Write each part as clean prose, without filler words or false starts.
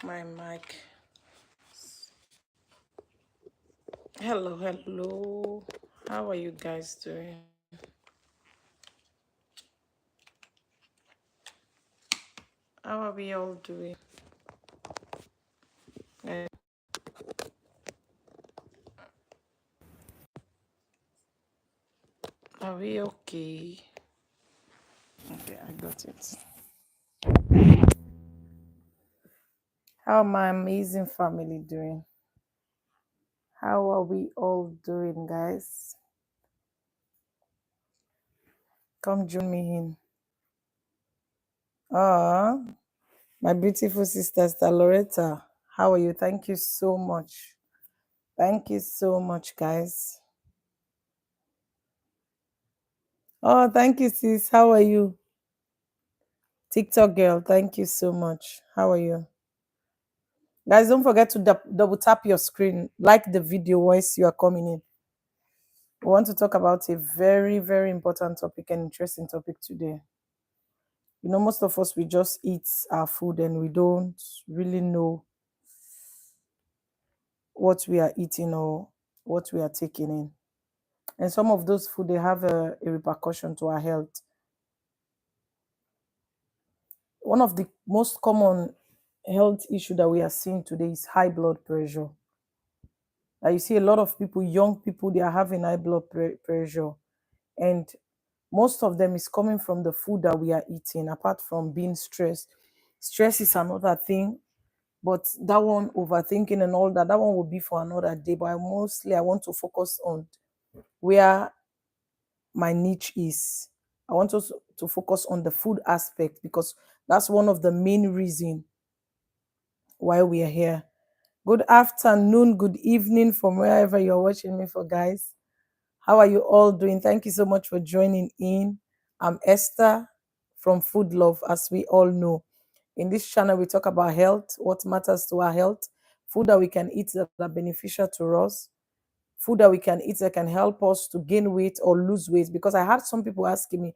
My mic. Hello, hello. How are you guys doing? How are we all doing? Eh, Are we okay? Okay, I got it. How my amazing family doing? How are we all doing, guys? Come join me in. Ah, my beautiful sister, Sister Loretta. How are you? Thank you so much. Thank you so much, guys. Oh, thank you, sis. How are you? TikTok girl, thank you so much. How are you? Guys, don't forget to double tap your screen, like the video once you are coming in. We want to talk about a very, very important topic and interesting topic today. Most of us, we just eat our food and we don't really know what we are eating or what we are taking in. And some of those food, they have a repercussion to our health. One of the most common health issue that we are seeing today is high blood pressure. You see a lot of people, young people, they are having high blood pressure, and most of them is coming from the food that we are eating. Apart from being stressed, stress is another thing, but that one, overthinking and all that, that one will be for another day. But I want to focus on where my niche is. I want us to focus on the food aspect, because that's one of the main reason why we are here. Good afternoon, good evening from wherever you're watching me for, guys. How are you all doing? Thank you so much for joining in. I'm Esther from Food Love, as we all know. In this channel, we talk about health, what matters to our health, food that we can eat that are beneficial to us, food that we can eat that can help us to gain weight or lose weight. Because I had some people asking me,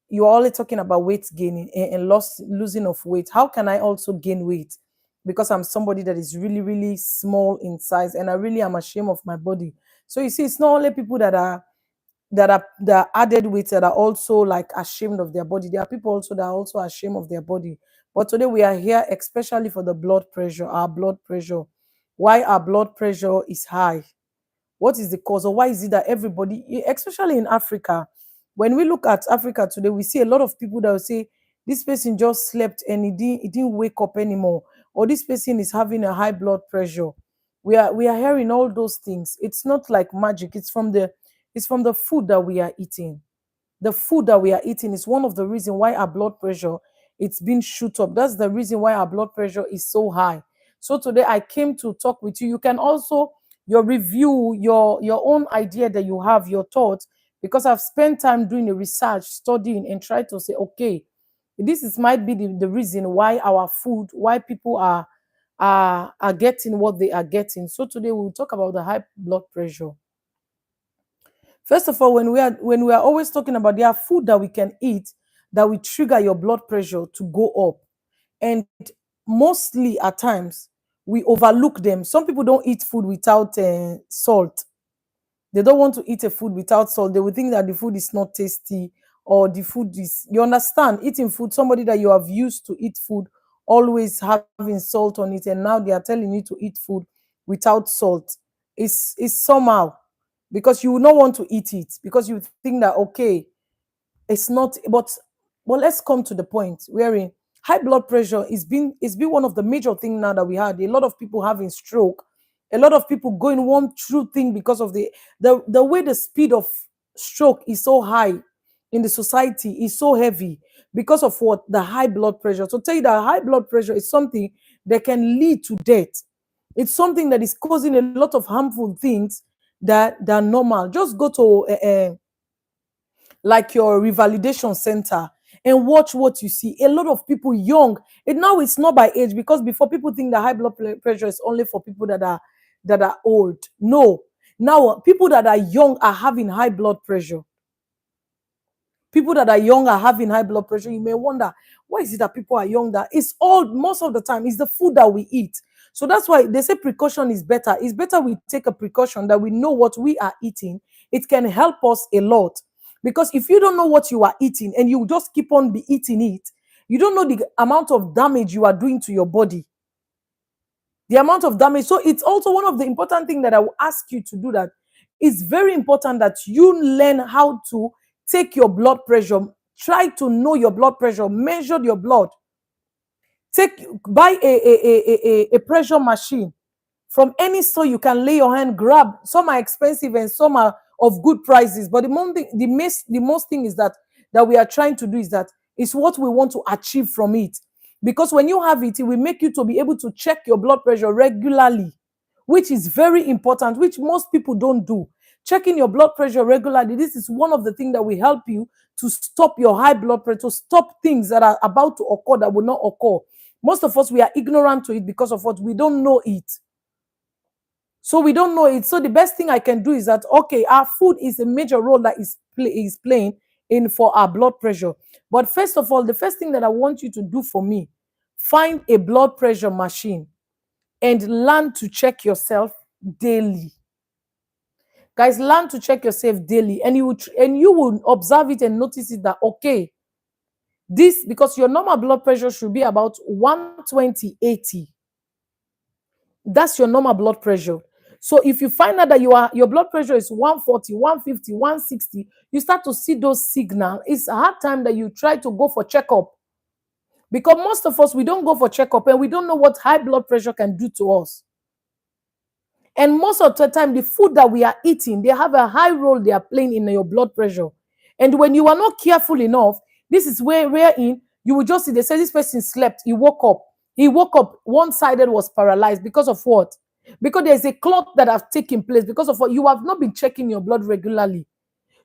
you're only talking about weight gaining and losing of weight. How can I also gain weight? Because I'm somebody that is really, really small in size, and I really am ashamed of my body. So you see, it's not only people that are added weight that are also like ashamed of their body. There are people also that are also ashamed of their body. But today we are here especially for the blood pressure, our blood pressure. Why our blood pressure is high? What is the cause, or why is it that everybody, especially in Africa, when we look at Africa today, we see a lot of people that will say, this person just slept and he didn't wake up anymore, or this person is having a high blood pressure. We are hearing all those things. It's not like magic. It's from the food that we are eating. The food that we are eating is one of the reasons why our blood pressure, it's been shoot up. That's the reason why our blood pressure is so high. So today I came to talk with you. You can also your review, your own idea that you have, your thoughts, because I've spent time doing a research, studying, and try to say, okay, this is might be the reason why our food, why people are getting what they are getting. So today we'll talk about the high blood pressure. First of all, when we are always talking about, there are food that we can eat that will trigger your blood pressure to go up. And mostly at times we overlook them. Some people don't eat food without salt. They don't want to eat a food without salt. They will think that the food is not tasty, or the food is, you understand, eating food, somebody that you have used to eat food always having salt on it, and now they are telling you to eat food without salt. Is somehow, because you will not want to eat it, because you think that, okay, it's not. But let's come to the point wherein high blood pressure is been one of the major things now that we had a lot of people having stroke, a lot of people going one true thing, because of the way the speed of stroke is so high in the society, is so heavy, because of what? The high blood pressure. So tell you that high blood pressure is something that can lead to death. It's something that is causing a lot of harmful things that are normal. Just go to like your revalidation center and watch what you see. A lot of people young, and now it's not by age, because before people think that high blood pressure is only for people that are old. No, now people that are young are having high blood pressure. People that are young are having high blood pressure. You may wonder, why is it that people are young? That it's all, most of the time, it's the food that we eat. So that's why they say precaution is better. It's better we take a precaution, that we know what we are eating. It can help us a lot. Because if you don't know what you are eating and you just keep on be eating it, you don't know the amount of damage you are doing to your body. The amount of damage. So it's also one of the important things that I will ask you to do, that it's very important that you learn how to take your blood pressure. Try to know your blood pressure, measure your blood. Buy a pressure machine from any store. You can lay your hand, grab. Some are expensive and some are of good prices. But the most thing is that we are trying to do is that it's what we want to achieve from it. Because when you have it, it will make you to be able to check your blood pressure regularly, which is very important, which most people don't do. Checking your blood pressure regularly, this is one of the things that will help you to stop your high blood pressure, to stop things that are about to occur that will not occur. Most of us, we are ignorant to it because of what we don't know it. So we don't know it. So the best thing I can do is that, okay, our food is a major role that is playing in for our blood pressure. But first of all, the first thing that I want you to do for me, find a blood pressure machine and learn to check yourself daily. Guys, learn to check yourself daily, and you will observe it and notice it that, okay, this, because your normal blood pressure should be about 120/80. That's your normal blood pressure. So if you find out that your blood pressure is 140, 150, 160, you start to see those signals. It's a hard time that you try to go for checkup. Because most of us, we don't go for checkup and we don't know what high blood pressure can do to us. And most of the time, the food that we are eating, they have a high role they are playing in your blood pressure. And when you are not careful enough, this is wherein you will just see, they say this person slept, he woke up. He woke up, one-sided was paralyzed. Because of what? Because there's a clot that have taken place. Because of what? You have not been checking your blood regularly.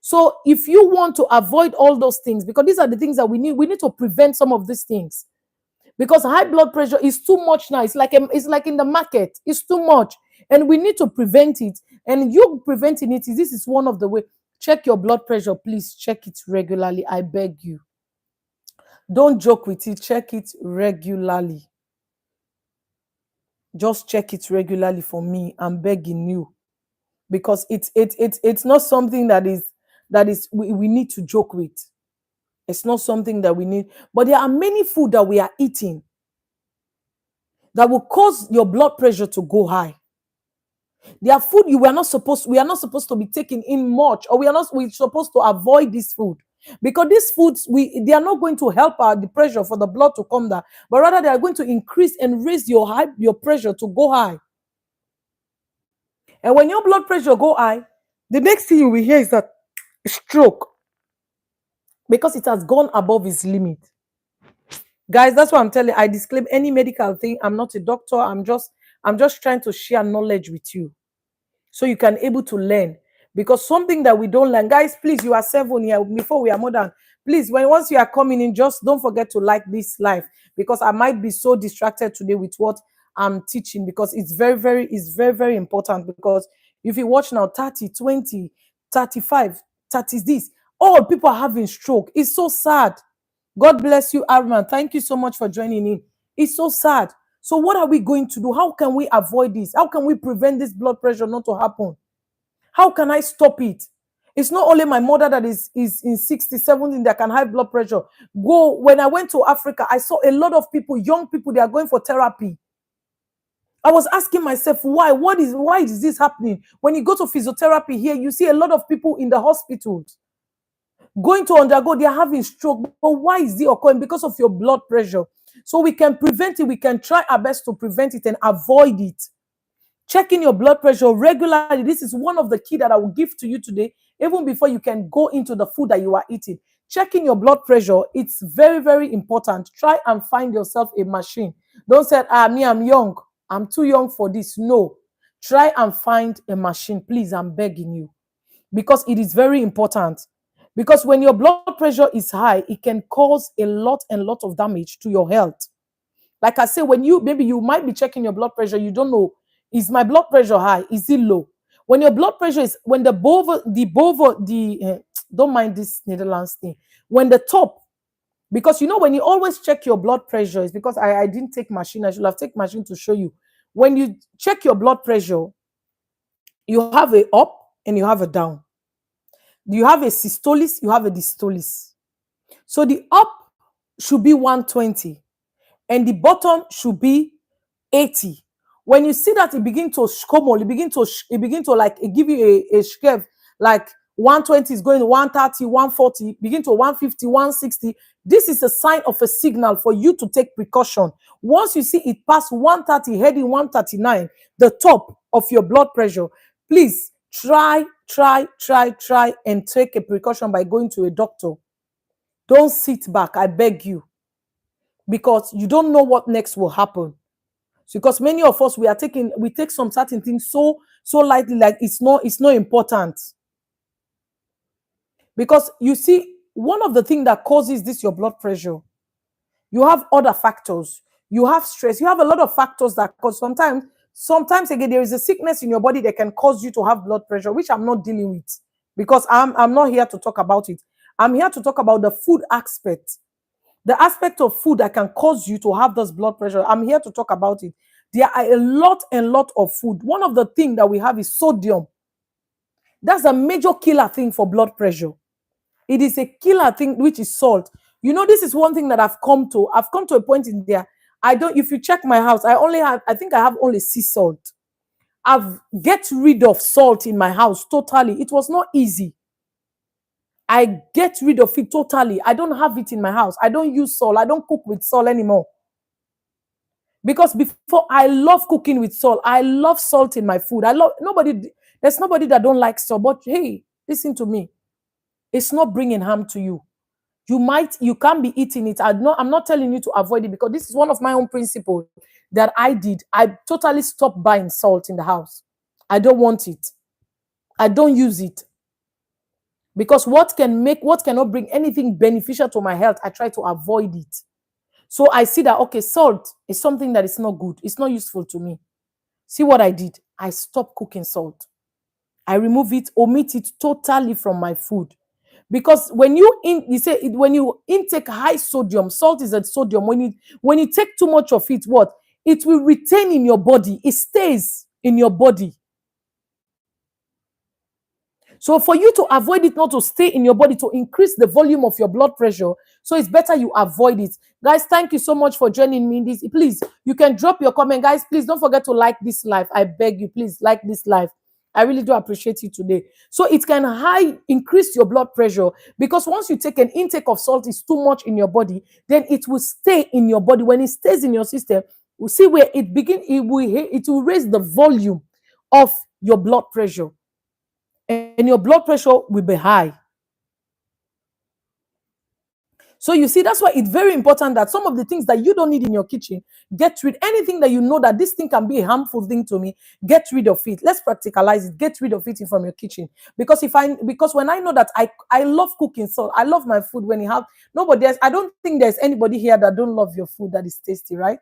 So if you want to avoid all those things, because these are the things that we need to prevent some of these things. Because high blood pressure is too much now. It's like in the market. It's too much. And we need to prevent it. And you preventing it, this is one of the way. Check your blood pressure. Please check it regularly. I beg you. Don't joke with it. Check it regularly. Just check it regularly for me. I'm begging you. Because it's not something that is we need to joke with. It's not something that we need. But there are many food that we are eating that will cause your blood pressure to go high. There are food we are not supposed to be taking in much, or we're supposed to avoid this food. Because these foods, they are not going to help the pressure for the blood to come down, but rather they are going to increase and raise your pressure to go high. And when your blood pressure go high, the next thing you will hear is that stroke, because it has gone above its limit. Guys, that's what I'm telling you. I disclaim any medical thing. I'm not a doctor. I'm just trying to share knowledge with you, so you can able to learn. Because something that we don't learn, guys, please, you are 7 here before we are more than. Please, once you are coming in, just don't forget to like this live, because I might be so distracted today with what I'm teaching, because it's very important. Because if you watch now, 30, 20, 35, 30 this, all people are having stroke. It's so sad. God bless you, Arman. Thank you so much for joining in. It's so sad. So what are we going to do? How can we avoid this? How can we prevent this blood pressure not to happen? How can I stop it? It's not only my mother that is in 60, 70 that can have blood pressure. When I went to Africa, I saw a lot of people, young people, they are going for therapy. I was asking myself, why? Why is this happening? When you go to physiotherapy here, you see a lot of people in the hospitals going to undergo, they are having stroke. But why is it occurring? Because of your blood pressure. So we can prevent it. We can try our best to prevent it and avoid it. Checking your blood pressure regularly. This is one of the key that I will give to you today, even before you can go into the food that you are eating. Checking your blood pressure, it's very important. Try and find yourself a machine. Don't say, me, I'm young. I'm too young for this. No. Try and find a machine. Please, I'm begging you. Because it is very important. Because when your blood pressure is high, it can cause a lot of damage to your health. Like I say, when maybe you might be checking your blood pressure, you don't know, is my blood pressure high? Is it low? When your blood pressure is, when the don't mind this Netherlands thing. When the top, because you know, when you always check your blood pressure, it's because I didn't take machine. I should have taken machine to show you. When you check your blood pressure, you have a up and you have a down. You have a systolis, you have a distolis. So the up should be 120 and the bottom should be 80. When you see that it begin to schomol, it begin to like it give you a scale like 120 is going to 130, 140, begin to 150, 160. This is a sign of a signal for you to take precaution. Once you see it pass 130, heading 139, the top of your blood pressure, please try and take a precaution by going to a doctor. Don't sit back, I beg you, because you don't know what next will happen. Because many of us, we take some certain things so lightly, like it's not important. Because you see, one of the things that causes this your blood pressure, you have other factors. You have stress. You have a lot of factors that cause. Sometimes again, there is a sickness in your body that can cause you to have blood pressure, which I'm not dealing with, because I'm not here to talk about it. I'm here to talk about the food aspect. The aspect of food that can cause you to have this blood pressure. I'm here to talk about it. There are a lot of food. One of the things that we have is sodium. That's a major killer thing for blood pressure. It is a killer thing, which is salt. You know, this is one thing that I've come to a point in there. If you check my house, I think I have only sea salt. I've get rid of salt in my house totally. It was not easy. I get rid of it totally. I don't have it in my house. I don't use salt. I don't cook with salt anymore. Because before, I love cooking with salt. I love salt in my food. There's nobody that don't like salt. But hey, listen to me. It's not bringing harm to you. You can't be eating it. I'm not telling you to avoid it, because this is one of my own principles that I did. I totally stopped buying salt in the house. I don't want it. I don't use it. Because what cannot bring anything beneficial to my health, I try to avoid it. So I see that, okay, salt is something that is not good. It's not useful to me. See what I did? I stopped cooking salt. I remove it, omit it totally from my food. Because when you intake high sodium, salt is a sodium. When you take too much of it, what? It will retain in your body. It stays in your body. So for you to avoid it not to stay in your body, to increase the volume of your blood pressure, so it's better you avoid it. Guys, thank you so much for joining me in this. Please, you can drop your comment. Guys, please don't forget to like this live. I beg you, please like this live. I really do appreciate you today. So it can increase your blood pressure, because once you take an intake of salt is too much in your body, then it will stay in your body. When it stays in your system, we'll see where it will raise the volume of your blood pressure. And your blood pressure will be high. So you see, that's why it's very important that some of the things that you don't need in your kitchen, get rid. Anything that you know that this thing can be a harmful thing to me, get rid of it. Let's practicalize it. Get rid of it from your kitchen. Because when I know that I love cooking, so I love my food. When you have nobody else, I don't think there's anybody here that don't love your food that is tasty, right?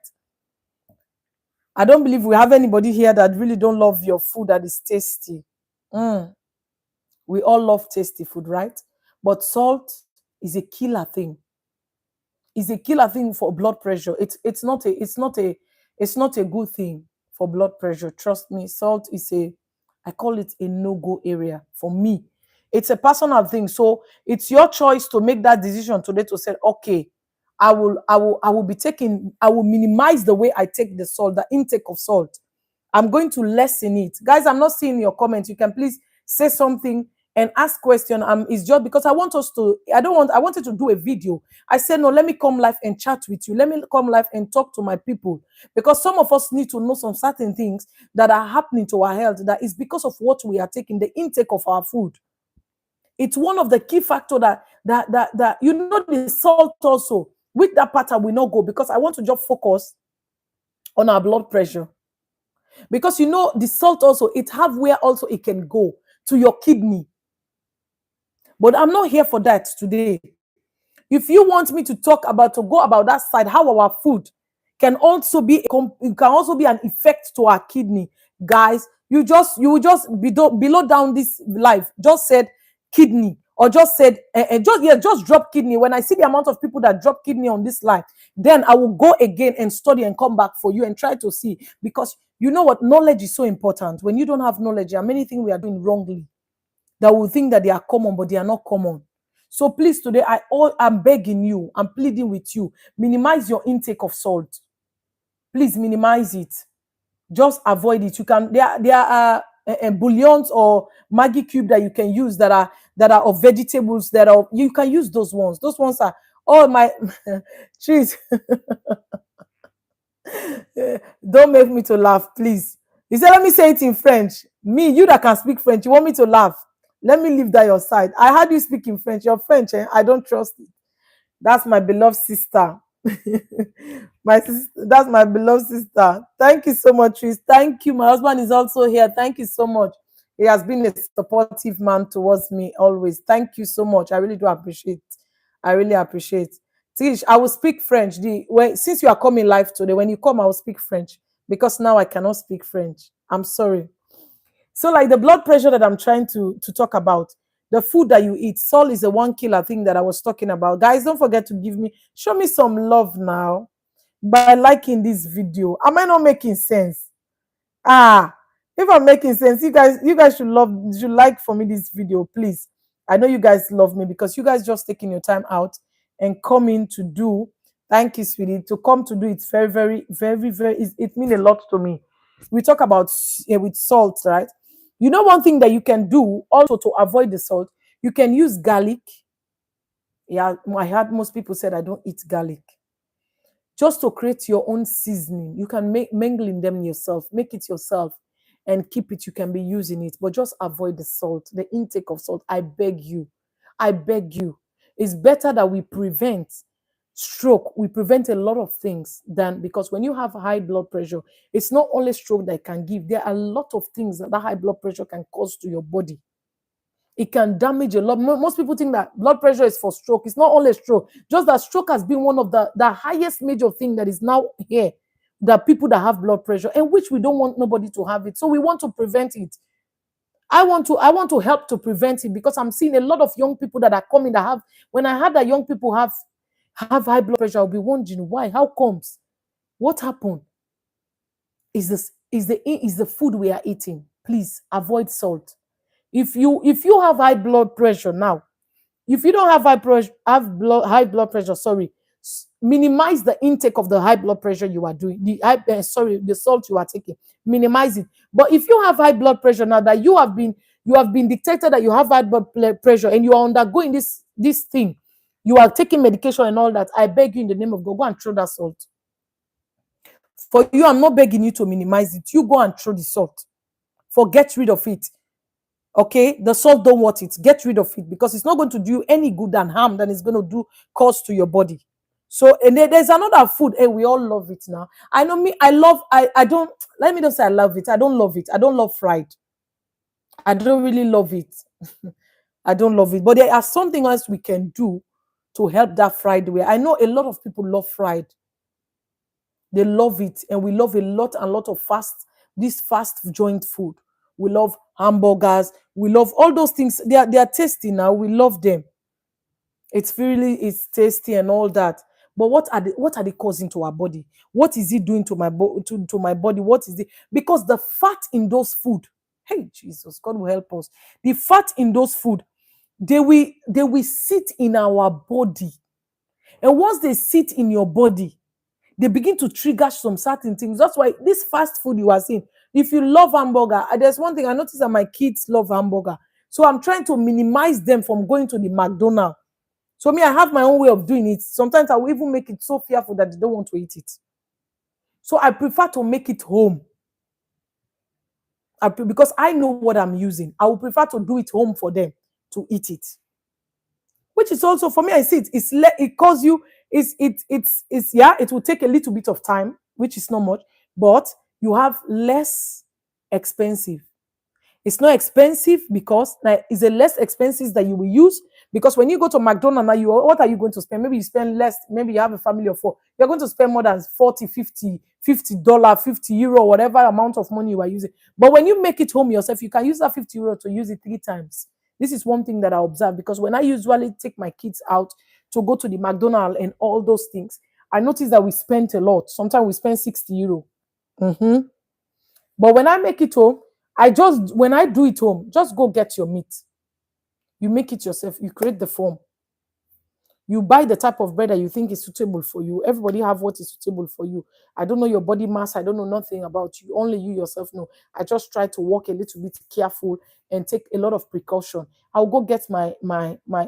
I don't believe we have anybody here that really don't love your food that is tasty. We all love tasty food, right? But salt is a killer thing. It's a killer thing for blood pressure. It's not a good thing for blood pressure. Trust me. Salt is I call it a no-go area for me. It's a personal thing. So it's your choice to make that decision today to say, okay, I will minimize the way I take the salt, the intake of salt. I'm going to lessen it. Guys, I'm not seeing your comments. You can please say something and ask question. It's just because I wanted to do a video. I said, no, let me come live and chat with you. Let me come live and talk to my people. Because some of us need to know some certain things that are happening to our health that is because of what we are taking, the intake of our food. It's one of the key factors that you know, the salt also. With that part, I will not go, because I want to just focus on our blood pressure. Because you know, the salt also, it have where also it can go to your kidney. But I'm not here for that today. If you want me to go about that side, how our food can also be an effect to our kidney, guys, you will just below down this live, just said kidney, or just said, just drop kidney. When I see the amount of people that drop kidney on this life, then I will go again and study and come back for you and try to see. Because you know what? Knowledge is so important. When you don't have knowledge, there are many things we are doing wrongly that will think that they are common, but they are not common. So please, today, I'm begging you, I'm pleading with you, minimize your intake of salt. Please minimize it. Just avoid it. You can, there are bouillons or Maggi cube that you can use that are of vegetables, that are, you can use those ones. Those ones are all my cheese. Don't make me to laugh, please. He said, let me say it in French. Me, you that can speak French, you want me to laugh? Let me leave that your side. I heard you speak in French. Your French, I don't trust it. That's my beloved sister. My sister, that's my beloved sister. Thank you so much, Tris. Thank you. My husband is also here. Thank you so much. He has been a supportive man towards me always. Thank you so much. I really do appreciate. I really appreciate. Tish, I will speak French. Since you are coming live today, when you come, I will speak French because now I cannot speak French. I'm sorry. So, like the blood pressure that I'm trying to talk about, the food that you eat, salt is a one killer thing that I was talking about. Guys, don't forget to show me some love now by liking this video. Am I not making sense? If I'm making sense, you guys should like for me this video, please. I know you guys love me because you guys just taking your time out and coming to do. Thank you, sweetie. To come to do it's very, very, very, very. It means a lot to me. We talk about with salt, right? You know, one thing that you can do also to avoid the salt, you can use garlic. Yeah, I heard most people said I don't eat garlic. Just to create your own seasoning. You can mingling them yourself, make it yourself and keep it. You can be using it, but just avoid the salt, the intake of salt. I beg you. I beg you. It's better that we prevent stroke. We prevent a lot of things than, because when you have high blood pressure, it's not only stroke that can give. There are a lot of things that high blood pressure can cause to your body. It can damage a lot. Most people think that blood pressure is for stroke. It's not only stroke, just that stroke has been one of the highest major thing that is now here, that people that have blood pressure, and which we don't want nobody to have it. So we want to prevent it. I want to help to prevent it, because I'm seeing a lot of young people that are coming that have, when I heard that young people have high blood pressure, I'll be wondering why, how comes, what happened? Is the food we are eating. Please avoid salt. If you have high blood pressure now, if you don't have high blood pressure, sorry, minimize the intake of the high blood pressure you are doing. The salt you are taking, minimize it. But if you have high blood pressure now, that you have been dictated that you have high blood pressure and you are undergoing this thing, you are taking medication and all that, I beg you in the name of God, go and throw that salt. For you, I'm not begging you to minimize it. You go and throw the salt. Get rid of it. Okay, the salt don't want it. Get rid of it, because it's not going to do you any good and harm than it's going to do cause to your body. So, and there's another food. Hey, we all love it now. I know me. I don't. Let me just say I love it. I don't love it. I don't love fried. I don't really love it. I don't love it. But there are something else we can do to help that fried way. I know a lot of people love fried. They love it, and we love a lot of this fast joint food. We love hamburgers. We love all those things. They are tasty now. We love them. It's tasty and all that. But what are they causing to our body? What is it doing to my body? What is it? Because the fat in those food, hey Jesus, God will help us. The fat in those food, they will sit in our body. And once they sit in your body, they begin to trigger some certain things. That's why this fast food you are seeing, if you love hamburger, there's one thing I noticed that my kids love hamburger. So I'm trying to minimize them from going to the McDonald's. So me, I have my own way of doing it. Sometimes I will even make it so fearful that they don't want to eat it. So I prefer to make it home. Because I know what I'm using. I will prefer to do it home for them to eat it. Which is also, for me, I see it calls you, it will take a little bit of time, which is not much, but you have less expensive. It's not expensive because it's a less expensive that you will use, because when you go to McDonald's now, what are you going to spend? Maybe you spend less, maybe you have a family of 4. You're going to spend more than 40, 50, $50, 50 euro, whatever amount of money you are using. But when you make it home yourself, you can use that 50 euro to use it 3 times. This is one thing that I observe, because when I usually take my kids out to go to the McDonald's and all those things, I notice that we spend a lot. Sometimes we spend 60 euro. Mhm. But when I make it home, when I do it home, just go get your meat. You make it yourself. You create the form. You buy the type of bread that you think is suitable for you. Everybody have what is suitable for you. I don't know your body mass. I don't know nothing about you. Only you yourself know. I just try to walk a little bit careful and take a lot of precaution. I'll go get my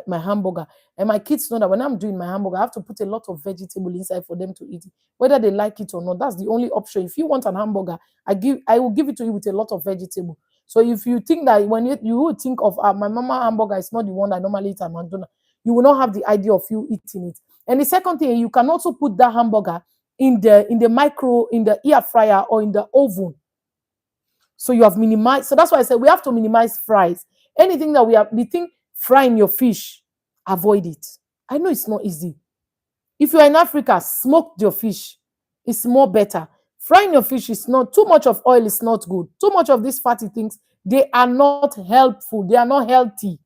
hamburger. And my kids know that when I'm doing my hamburger, I have to put a lot of vegetable inside for them to eat it, whether they like it or not. That's the only option. If you want an hamburger, I will give it to you with a lot of vegetable. So if you think that when you would think of my mama hamburger is not the one I normally eat at McDonald's, you will not have the idea of you eating it. And the second thing, you can also put that hamburger in the air fryer or in the oven. So you have minimized. So that's why I said we have to minimize fries. Anything that we think frying your fish, avoid it. I know it's not easy. If you're in Africa, smoke your fish. It's more better. Frying your fish is not too much of oil, is not good. Too much of these fatty things, they are not helpful. They are not healthy.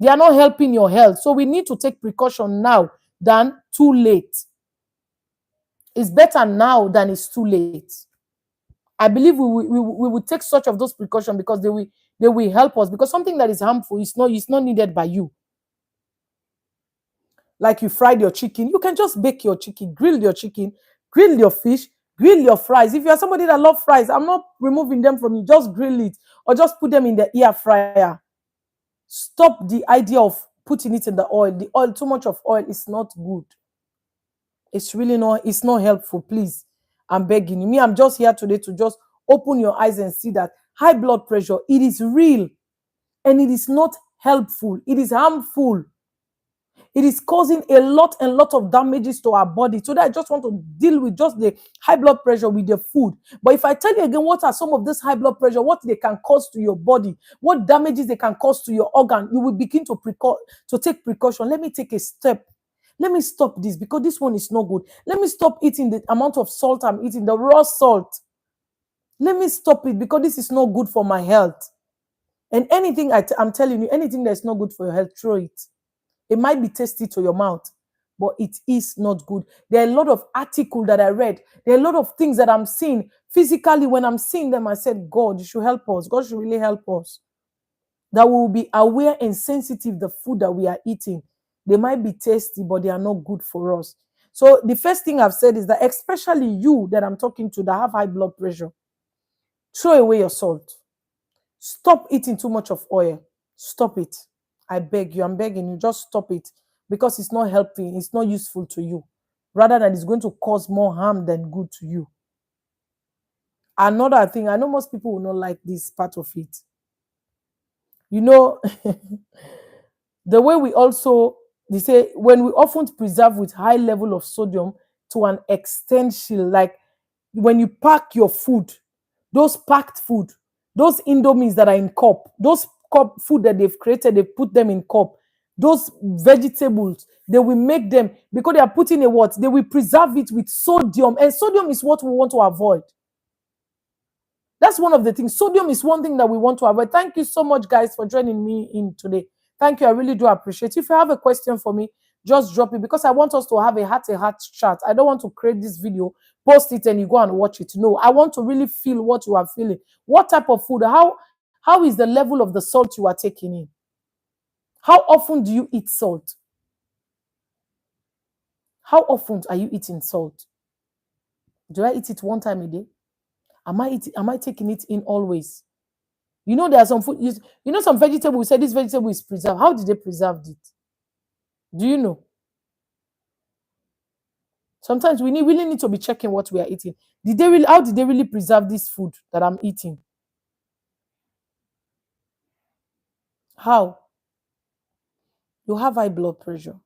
They are not helping your health. So we need to take precaution now than too late. It's better now than it's too late. I believe we will take such of those precautions because they will help us. Because something that is harmful is not needed by you. Like you fried your chicken, you can just bake your chicken, grill your chicken, grill your fish, grill your fries. If you are somebody that loves fries, I'm not removing them from you. Just grill it or just put them in the air fryer. Stop the idea of putting it in the oil. The oil, too much of oil is not good. It's really not, it's not helpful. Please, I'm begging you. Me, I'm just here today to just open your eyes and see that high blood pressure, it is real and it is not helpful. It is harmful. It is causing a lot and lot of damages to our body. So that I just want to deal with just the high blood pressure with the food. But if I tell you again, what are some of this high blood pressure, what they can cause to your body, what damages they can cause to your organ, you will begin to take precaution. Let me take a step. Let me stop this because this one is not good. Let me stop eating the amount of salt I'm eating, the raw salt. Let me stop it because this is not good for my health. And anything I'm telling you, anything that's not good for your health, throw it. It might be tasty to your mouth, but it is not good. There are a lot of articles that I read. There are a lot of things that I'm seeing physically. When I'm seeing them, I said, God, you should help us. God should really help us. That we will be aware and sensitive the food that we are eating. They might be tasty, but they are not good for us. So the first thing I've said is that especially you that I'm talking to that have high blood pressure, throw away your salt. Stop eating too much of oil. Stop it. I beg you, I'm begging you, just stop it because it's not helping, it's not useful to you. Rather than it's going to cause more harm than good to you. Another thing, I know most people will not like this part of it. You know, the way they say, when we often preserve with high level of sodium to an extension, like when you pack your food, those packed food, those indomies that are in cup, those cup food that they've created, they put them in cup, those vegetables, they will make them, because they are putting a what? They will preserve it with sodium, and sodium is what we want to avoid. That's one of the things. Sodium is one thing that we want to avoid. Thank you so much, guys, for joining me in today. Thank you. I really do appreciate it. If you have a question for me, just drop it because I want us to have a heart-to-heart chat. I don't want to create this video, post it, and you go and watch it. No, I want to really feel what you are feeling. What type of food? How is the level of the salt you are taking in? How often do you eat salt? How often are you eating salt? Do I eat it one time a day? Am I taking it in always? You know, there are some food, you know, some vegetable, we say this vegetable is preserved. How did they preserve it? Do you know? Sometimes we really need to be checking what we are eating. How did they really preserve this food that I'm eating? How? You have high blood pressure.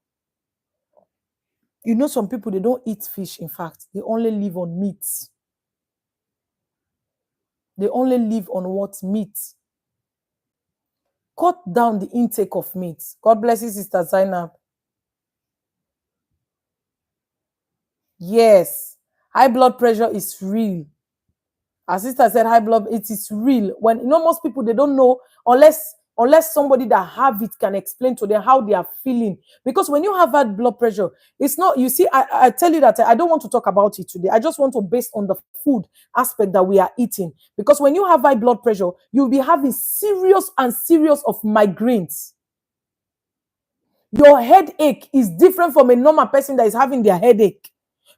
You know, some people, they don't eat fish, in fact. They only live on meat. They only live on what? Meat. Cut down the intake of meat. God bless you, Sister Zainab. Yes, high blood pressure is real. Our sister said high blood, it is real. When, you know, most people, they don't know unless unless somebody that have it can explain to them how they are feeling. Because when you have high blood pressure, it's not, you see, I tell you that I don't want to talk about it today. I just want to base on the food aspect that we are eating. Because when you have high blood pressure, you'll be having serious and serious of migraines. Your headache is different from a normal person that is having their headache.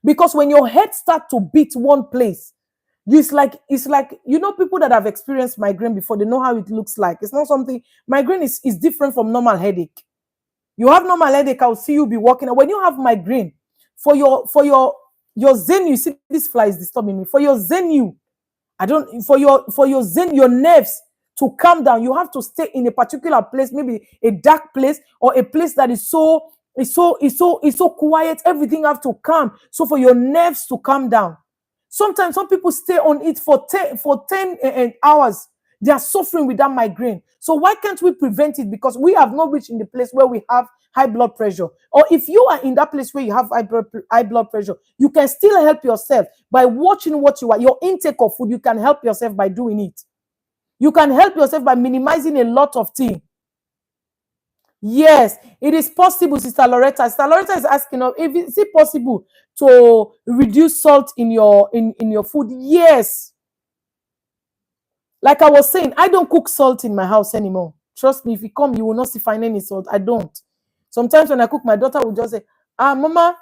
Because when your head start to beat one place, it's like people that have experienced migraine before, they know how it looks like. It's not something, migraine is different from normal headache. You have normal headache, I'll see you be walking. When you have migraine, for your zenu, see, this fly is disturbing me. For your zenu, I don't for your zen, your nerves to calm down, you have to stay in a particular place, maybe a dark place or a place that is so quiet. Everything have to calm. So for your nerves to calm down. Sometimes some people stay on it for 10 hours. They are suffering with that migraine. So why can't we prevent it? Because we have not reached in the place where we have high blood pressure. Or if you are in that place where you have high blood pressure, you can still help yourself by watching what you are, your intake of food. You can help yourself by doing it. You can help yourself by minimizing a lot of things. Yes, it is possible, Sister Loretta. Sister Loretta is asking, if is it possible to reduce salt in your food? Yes. Like I was saying, I don't cook salt in my house anymore. Trust me, if you come, you will not see find any salt. I don't. Sometimes when I cook, my daughter will just say, Mama,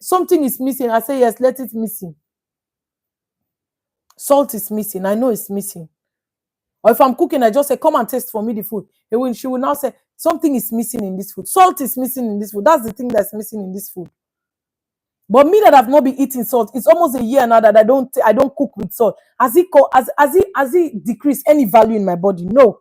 something is missing. I say, yes, let it missing. Salt is missing. I know it's missing. Or if I'm cooking, I just say, come and taste for me the food. She will now say, something is missing in this food. Salt is missing in this food. That's the thing that's missing in this food. But me that have not been eating salt, it's almost a year now that I don't cook with salt. Has it decreased any value in my body? No.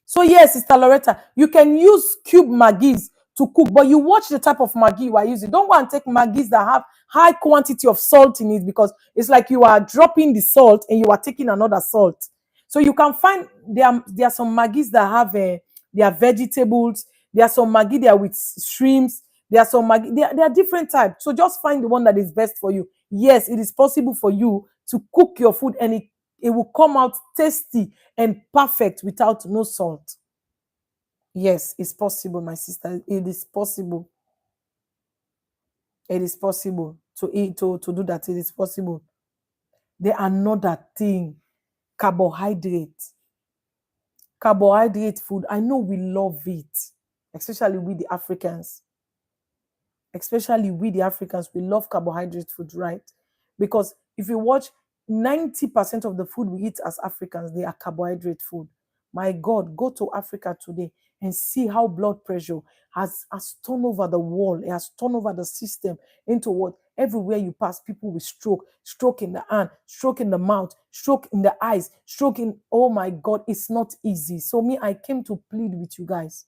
So yes, Sister Loretta, you can use cube Maggies to cook, but you watch the type of Maggi you are using. Don't go and take Maggies that have high quantity of salt in it, because it's like you are dropping the salt and you are taking another salt. So you can find there are some Maggies that have they are vegetables. There are some Maggi there with shrimps. There are some Maggi. There are different types. So just find the one that is best for you. Yes, it is possible for you to cook your food and it will come out tasty and perfect without no salt. Yes, it's possible, my sister. It is possible. It is possible to eat to do that. It is possible. There another thing, carbohydrate. Carbohydrate food. I know we love it, especially with the Africans. Especially we the Africans, we love carbohydrate food, right? Because if you watch, 90% of the food we eat as Africans, they are carbohydrate food. My God, go to Africa today and see how blood pressure has turned over the wall. It has turned over the system into what? Everywhere you pass, people with stroke in the hand, stroke in the mouth, stroke in the eyes, stroke in, oh my God, it's not easy. So me, I came to plead with you guys.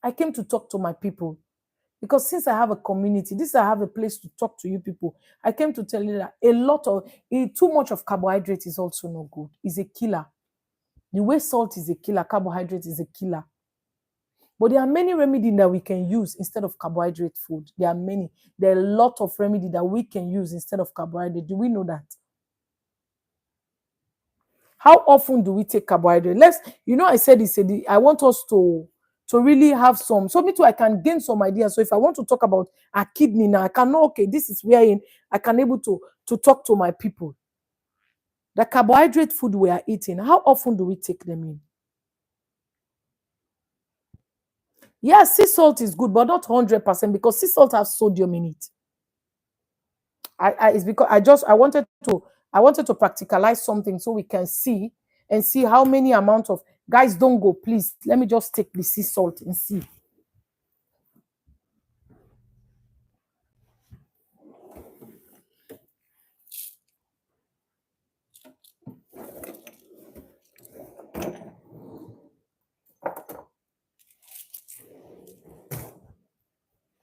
I came to talk to my people. Because since I have a community, I have a place to talk to you people. I came to tell you that too much of carbohydrate is also not good. It's a killer. The way salt is a killer, carbohydrate is a killer. But there are many remedies that we can use instead of carbohydrate food. There are many. There are a lot of remedies that we can use instead of carbohydrate. Do we know that? How often do we take carbohydrate? I said this, I want us to really have some. So me too, I can gain some ideas. So if I want to talk about a kidney now, I can know, okay, this is where I can able to talk to my people. The carbohydrate food we are eating, how often do we take them in? Yes, sea salt is good, but not 100%, because sea salt has sodium in it. It's because I wanted to practicalize something so we can see and see how many amount of, guys, don't go, please. Let me just take the sea salt and see.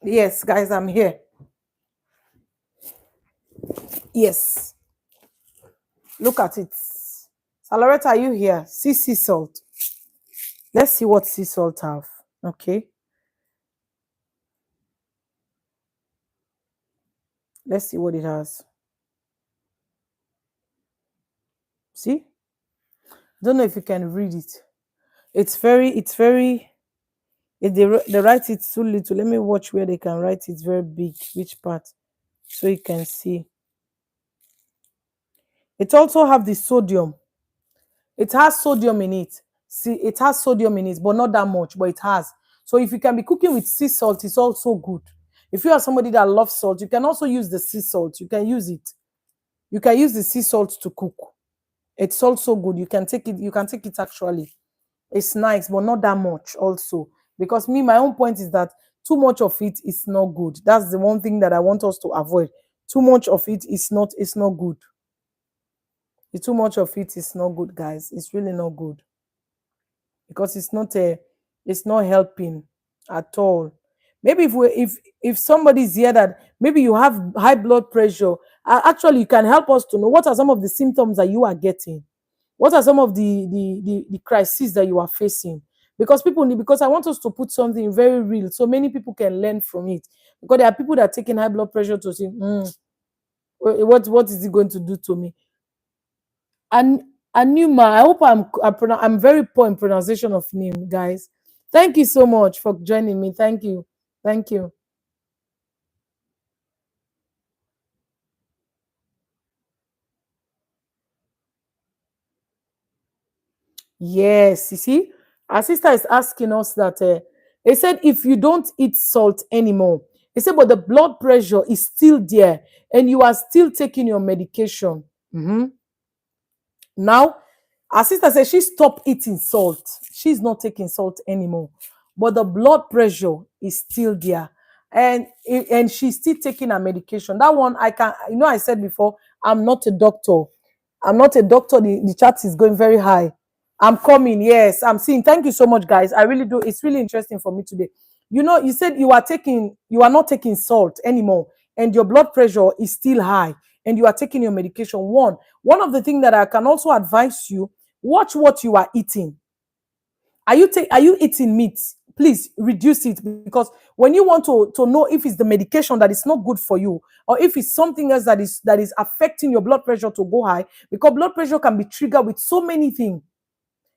Yes, guys, I'm here. Yes. Look at it. Saloretta, are you here? See sea salt. Let's see what sea salt have. Okay. Let's see what it has. See? Don't know if you can read it. It's very, if they write it too little, let me watch where they can write it very big, which part, so you can see. It also have the sodium. It has sodium in it. See, it has sodium in it, but not that much, but it has. So if you can be cooking with sea salt, it's also good. If you are somebody that loves salt, you can also use the sea salt. You can use it. You can use the sea salt to cook. It's also good. You can take it. You can take it actually. It's nice, but not that much also. Because me, my own point is that too much of it is not good. That's the one thing that I want us to avoid. Too much of it is not good. Too much of it is not good, guys. It's really not good because it's not helping at all. Maybe if somebody's here that maybe you have high blood pressure, actually you can help us to know what are some of the symptoms that you are getting. What are some of the crises that you are facing? Because people need, because I want us to put something very real so many people can learn from it. Because there are people that are taking high blood pressure to say, what is it going to do to me? And Anuma, I hope I'm very poor in pronunciation of name, guys. Thank you so much for joining me. Thank you. Thank you. Yes, you see, our sister is asking us that they said if you don't eat salt anymore, they said, but the blood pressure is still there and you are still taking your medication. Mhm. Now, our sister says she stopped eating salt. She's not taking salt anymore. But the blood pressure is still there. And she's still taking her medication. That one, I can, I said before, I'm not a doctor. I'm not a doctor. The chat is going very high. I'm coming. Yes, I'm seeing. Thank you so much, guys. I really do. It's really interesting for me today. You said you are not taking salt anymore, and your blood pressure is still high, and you are taking your medication. One of the things that I can also advise you: watch what you are eating. Are you eating meat? Please reduce it, because when you want to know if it's the medication that is not good for you, or if it's something else that is affecting your blood pressure to go high, because blood pressure can be triggered with so many things.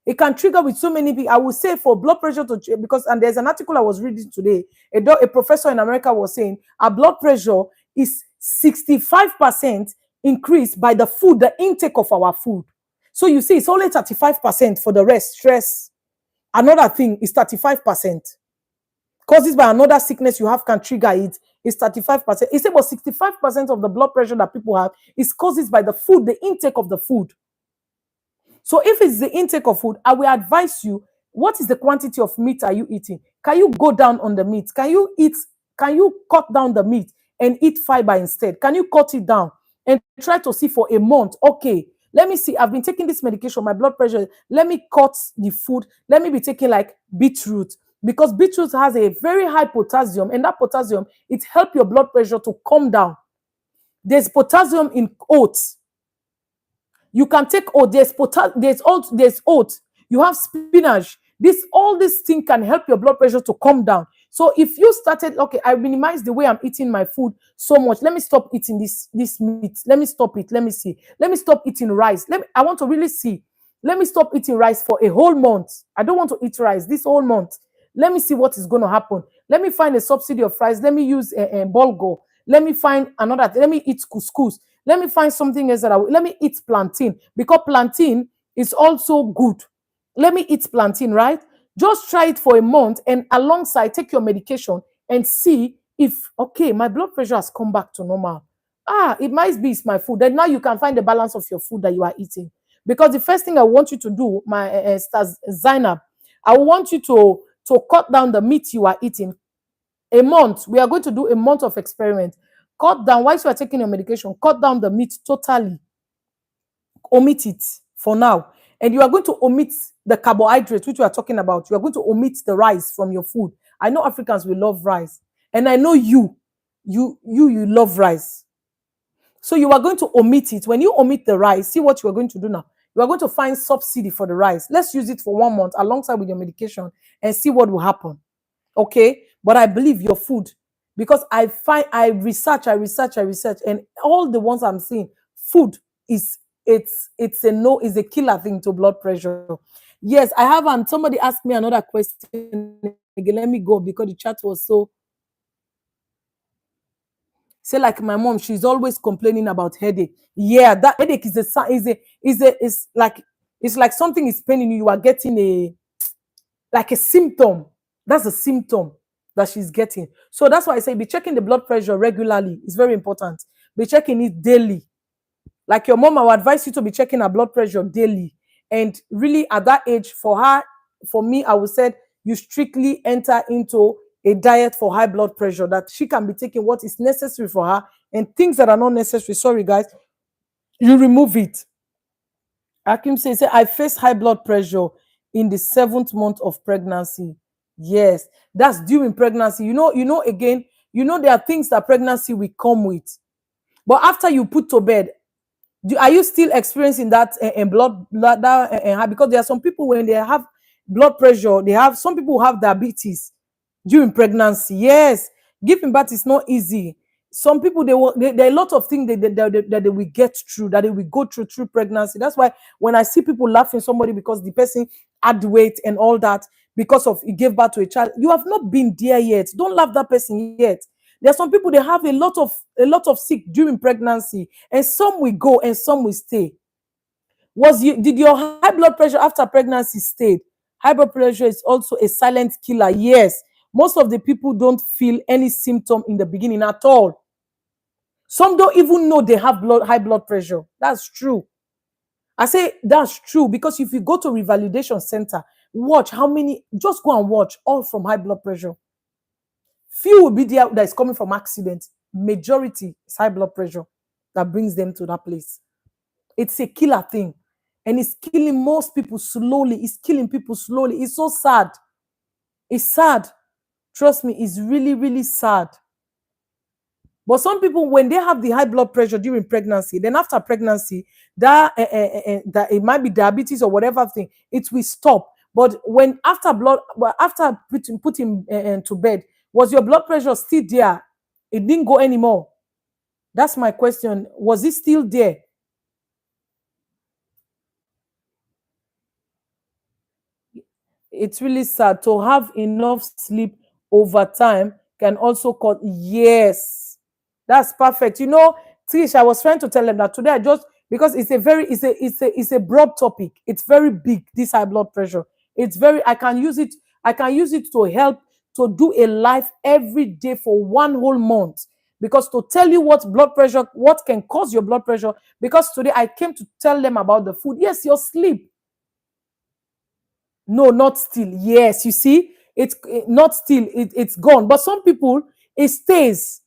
It can trigger with so many people. I would say for blood pressure because, and there's an article I was reading today, a professor in America was saying our blood pressure is 65% increased by the food, the intake of our food. So you see, it's only 35% for the rest. Stress, another thing is 35%. Causes by another sickness you have can trigger it. Is 35%. It's about 65% of the blood pressure that people have is causes by the food, the intake of the food. So if it's the intake of food, I will advise you, what is the quantity of meat are you eating? Can you go down on the meat? Can you cut down the meat and eat fiber instead? Can you cut it down and try to see for a month? Okay, let me see. I've been taking this medication, my blood pressure. Let me cut the food. Let me be taking like beetroot, because beetroot has a very high potassium, and that potassium, it helps your blood pressure to come down. There's potassium in oats. You can take oat. There's oat. You have spinach. All this thing can help your blood pressure to come down. So if you started, okay, I minimize the way I'm eating my food so much. Let me stop eating this meat. Let me stop it. Let me see. Let me stop eating rice. I want to really see. Let me stop eating rice for a whole month. I don't want to eat rice this whole month. Let me see what is going to happen. Let me find a subsidy of rice. Let me use a bulgur. Let me find another. Let me eat couscous. Let me find something else let me eat plantain, because plantain is also good. Let me eat plantain, right? Just try it for a month and alongside take your medication and see if, okay, my blood pressure has come back to normal. It might be it's my food. Then now you can find the balance of your food that you are eating. Because the first thing I want you to do, my Zainab, I want you to cut down the meat you are eating. A month. We are going to do a month of experiment. Cut down, whilst you are taking your medication, cut down the meat totally. Omit it for now. And you are going to omit the carbohydrates, which we are talking about. You are going to omit the rice from your food. I know Africans will love rice. And I know you love rice. So you are going to omit it. When you omit the rice, see what you are going to do now. You are going to find subsidy for the rice. Let's use it for 1 month alongside with your medication and see what will happen. Okay, but I believe your food, because I research, and all the ones I'm seeing, food it's a no, is a killer thing to blood pressure. Yes, I have. And somebody asked me another question again. Let me go because the chat was so. Say like my mom, she's always complaining about headache. Yeah, that headache is a is like, it's like something is paining you. You are getting a, like a symptom. That's a symptom that she's getting. So that's why I say be checking the blood pressure regularly. It's very important. Be checking it daily. Like your mom, I would advise you to be checking her blood pressure daily. And really, at that age, for her, for me, I would say you strictly enter into a diet for high blood pressure, that she can be taking what is necessary for her, and things that are not necessary, sorry guys, you remove it. Akim says, I face high blood pressure in the 7th month of pregnancy. Yes, that's during pregnancy. Again, there are things that pregnancy will come with. But after you put to bed, are you still experiencing that blood that because there are some people when they have blood pressure, they have some people who have diabetes during pregnancy. Yes, giving birth is not easy. Some people there are a lot of things that they will get through, that they will go through pregnancy. That's why when I see people laughing somebody because the person had weight and all that because of he gave birth to a child, you have not been there yet. Don't laugh that person yet. There are some people, they have a lot of sick during pregnancy, and some will go and some will stay. Did your high blood pressure after pregnancy stayed? High blood pressure is also a silent killer. Yes, most of the people don't feel any symptom in the beginning at all. Some don't even know they have high blood pressure. That's true. I say that's true because if you go to revalidation center, watch how many, just go and watch, all from high blood pressure. Few will be there that is coming from accident. Majority is high blood pressure that brings them to that place. It's a killer thing. And it's killing most people slowly. It's killing people slowly. It's so sad. It's sad. Trust me, it's really, really sad. But some people, when they have the high blood pressure during pregnancy, then after pregnancy, that it might be diabetes or whatever thing, it will stop. But when after putting to bed, was your blood pressure still there? It didn't go anymore. That's my question. Was it still there? It's really sad. To have enough sleep over time can also cause, yes, that's perfect. Tish, I was trying to tell them that today, I just, because it's a broad topic. It's very big, this high blood pressure. It's very, I can use it to help to do a life every day for one whole month, because to tell you what can cause your blood pressure, because today I came to tell them about the food. Yes, your sleep. No, not still. Yes, you see, it's not still. It's gone. But some people, it stays.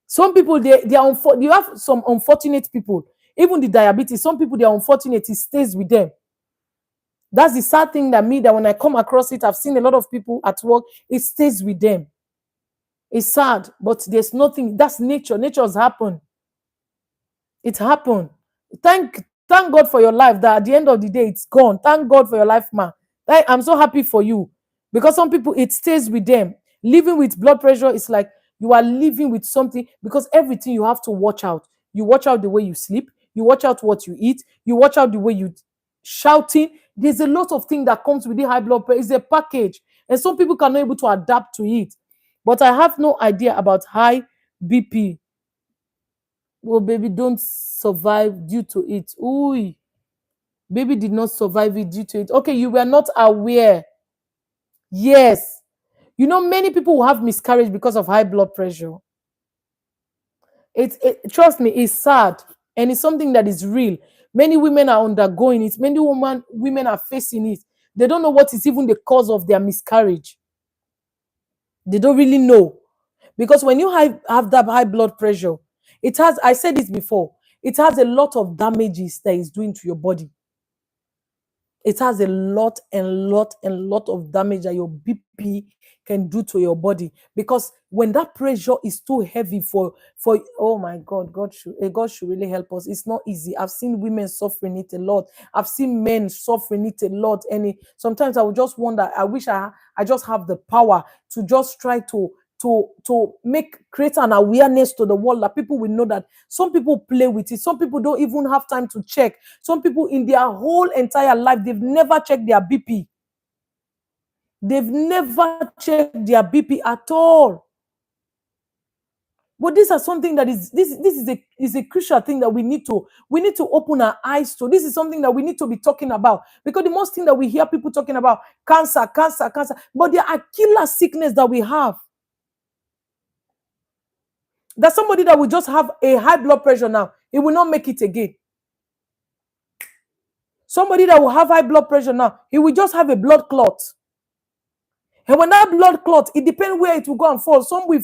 Some people, they are you have some unfortunate people. Even the diabetes, some people, they are unfortunate. It stays with them. That's the sad thing that when I come across it, I've seen a lot of people at work. It stays with them. It's sad, but there's nothing. That's nature. Nature's happened. It happened. Thank God for your life, that at the end of the day it's gone. Thank God for your life, man. I'm so happy for you, because some people, it stays with them. Living with blood pressure is like you are living with something, because everything you have to watch out. You watch out the way you sleep, you watch out what you eat, you watch out the way you shouting. There's a lot of things that comes with the high blood pressure. It's a package, and some people cannot able to adapt to it. But I have no idea about high BP. Oh, baby, don't survive due to it. Ooh, baby did not survive it due to it. Okay, you were not aware. Yes. Many people will have miscarriage because of high blood pressure. Trust me, it's sad, and it's something that is real. Many women are undergoing it. Many women are facing it. They don't know what is even the cause of their miscarriage. They don't really know. Because when you have that high blood pressure, I said this before, it has a lot of damages that it's doing to your body. It has a lot and lot and lot of damage that your BP can do to your body. Because when that pressure is too heavy for oh my God, God should really help us. It's not easy. I've seen women suffering it a lot. I've seen men suffering it a lot. And sometimes I would just wonder, I wish I just have the power to just try to to make create an awareness to the world, that people will know that some people play with it. Some people don't even have time to check. Some people in their whole entire life, they've never checked their BP. They've never checked their BP at all. But these are something that is a crucial thing that we need to open our eyes to. This is something that we need to be talking about, because the most thing that we hear people talking about, cancer, cancer, cancer, but there are killer sickness that we have. There's somebody that will just have a high blood pressure now, he will not make it again. Somebody that will have high blood pressure now, he will just have a blood clot. And when that blood clot, it depends where it will go and fall. Some will,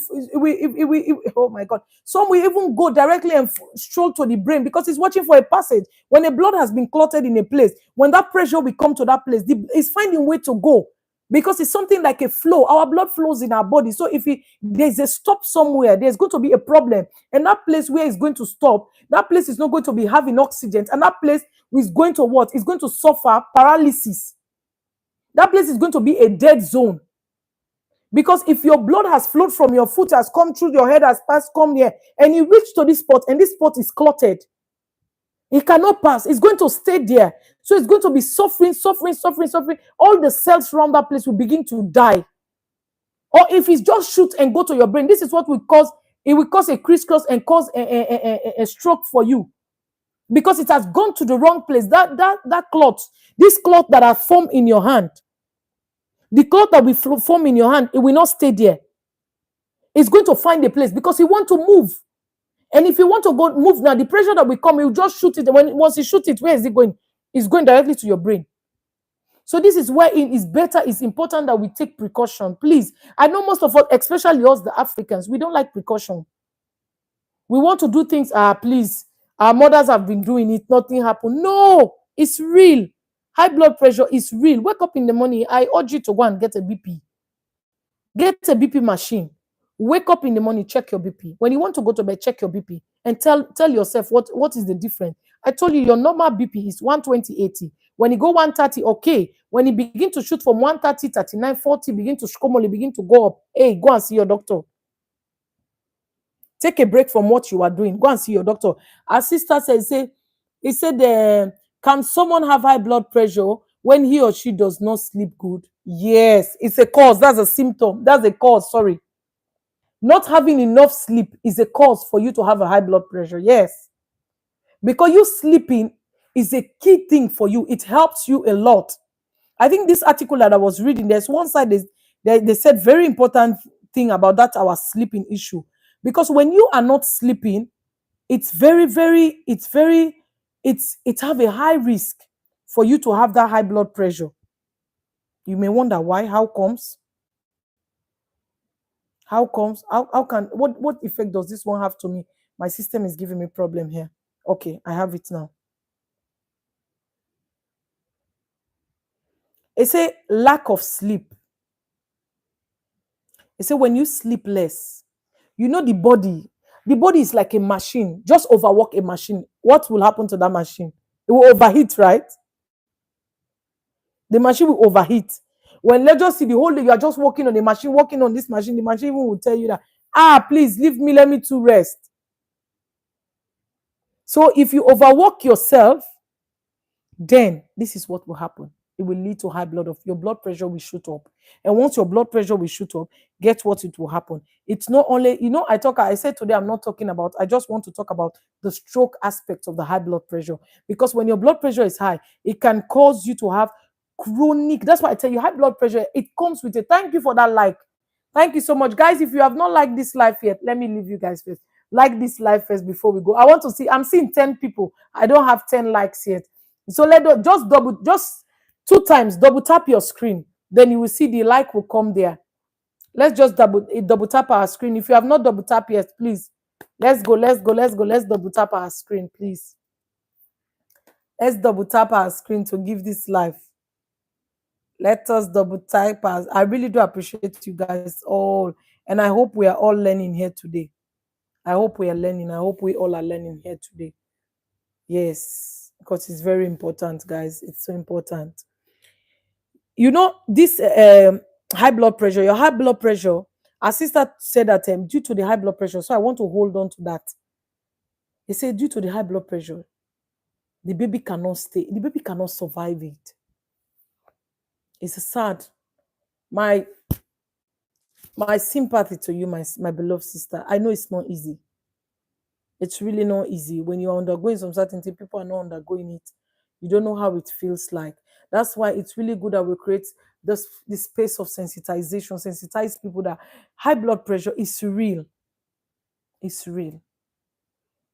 oh my God, some will even go directly and stroll to the brain, because it's watching for a passage. When the blood has been clotted in a place, when that pressure will come to that place, it's finding way to go, because it's something like a flow. Our blood flows in our body. So if there's a stop somewhere, there's going to be a problem. And that place where it's going to stop, that place is not going to be having oxygen. And that place is going to what? It's going to suffer paralysis. That place is going to be a dead zone. Because if your blood has flowed from your foot, has come through your head, has passed, come here, and you reach to this spot, and this spot is clotted, it cannot pass. It's going to stay there. So it's going to be suffering. All the cells around that place will begin to die. Or if it's just shoot and go to your brain, this is what will cause, it will cause a crisscross and cause a stroke for you. Because it has gone to the wrong place. That clot, this clot that are formed in your hand, the clot that will form in your hand, it will not stay there. It's going to find a place, because it want to move. And if you want to go move now, the pressure that will come, you just shoot it. Once you shoot it, where is it going? It's going directly to your brain. So this is where it is better, it's important that we take precaution. Please, I know most of us, especially us, the Africans, we don't like precaution. We want to do things, please, our mothers have been doing it, nothing happened. No, it's real. High blood pressure is real. Wake up in the morning. I urge you to go and get a BP. Get a BP machine. Wake up in the morning, check your BP. When you want to go to bed, check your BP and tell yourself what is the difference. I told you your normal BP is 120/80. When you go 130, okay. When you begin to shoot from 130, 39, 40, begin to go up. Hey, go and see your doctor. Take a break from what you are doing. Go and see your doctor. Our sister said, can someone have high blood pressure when he or she does not sleep good? Yes, it's a cause. That's a symptom. That's a cause. Sorry. Not having enough sleep is a cause for you to have a high blood pressure. Yes. Because you sleeping is a key thing for you. It helps you a lot. I think this article that I was reading, there's one side they said very important thing about that, our sleeping issue. Because when you are not sleeping, it have a high risk for you to have that high blood pressure. You may wonder why. How comes? How can what effect does this one have to me? My system is giving me problem here. Okay, I have it now. It's a lack of sleep. It's a when you sleep less, you know, the body is like a machine. Just overwork a machine. What will happen to that machine? It will overheat, right? The machine will overheat. When let's just see the whole day, you are just working on the machine, working on this machine, the machine even will tell you that, please leave me, let me to rest. So if you overwork yourself, then this is what will happen. It will lead to high your blood pressure will shoot up. And once your blood pressure will shoot up, get what it will happen. It's not only, I said today I'm not talking about, I just want to talk about the stroke aspect of the high blood pressure. Because when your blood pressure is high, it can cause you to have chronic, that's why I tell you, high blood pressure, it comes with it. Thank you for that like. Thank you so much. Guys, if you have not liked this live yet, let me leave you guys first. Like this live first before we go. I want to see, I'm seeing 10 people. I don't have 10 likes yet. So just 2 times, double tap your screen. Then you will see the like will come there. Let's just double tap our screen. If you have not double tap yet, please. Let's go. Let's double tap our screen, please. Let's double tap our screen to give this live. Let us double tap us. I really do appreciate you guys all. And I hope we are all learning here today. I hope we are learning. I hope we all are learning here today. Yes, because it's very important, guys. It's so important. You know, this high blood pressure, your high blood pressure, Our sister said that due to the high blood pressure, so I want to hold on to that. They say due to the high blood pressure, the baby cannot stay, the baby cannot survive it. It's sad. My my sympathy to you, my beloved sister. I know it's not easy. It's really not easy. When you're undergoing some certain thing, people are not undergoing it. You don't know how it feels like. That's why it's really good that we create this space of sensitization, sensitize people that high blood pressure is real. It's real.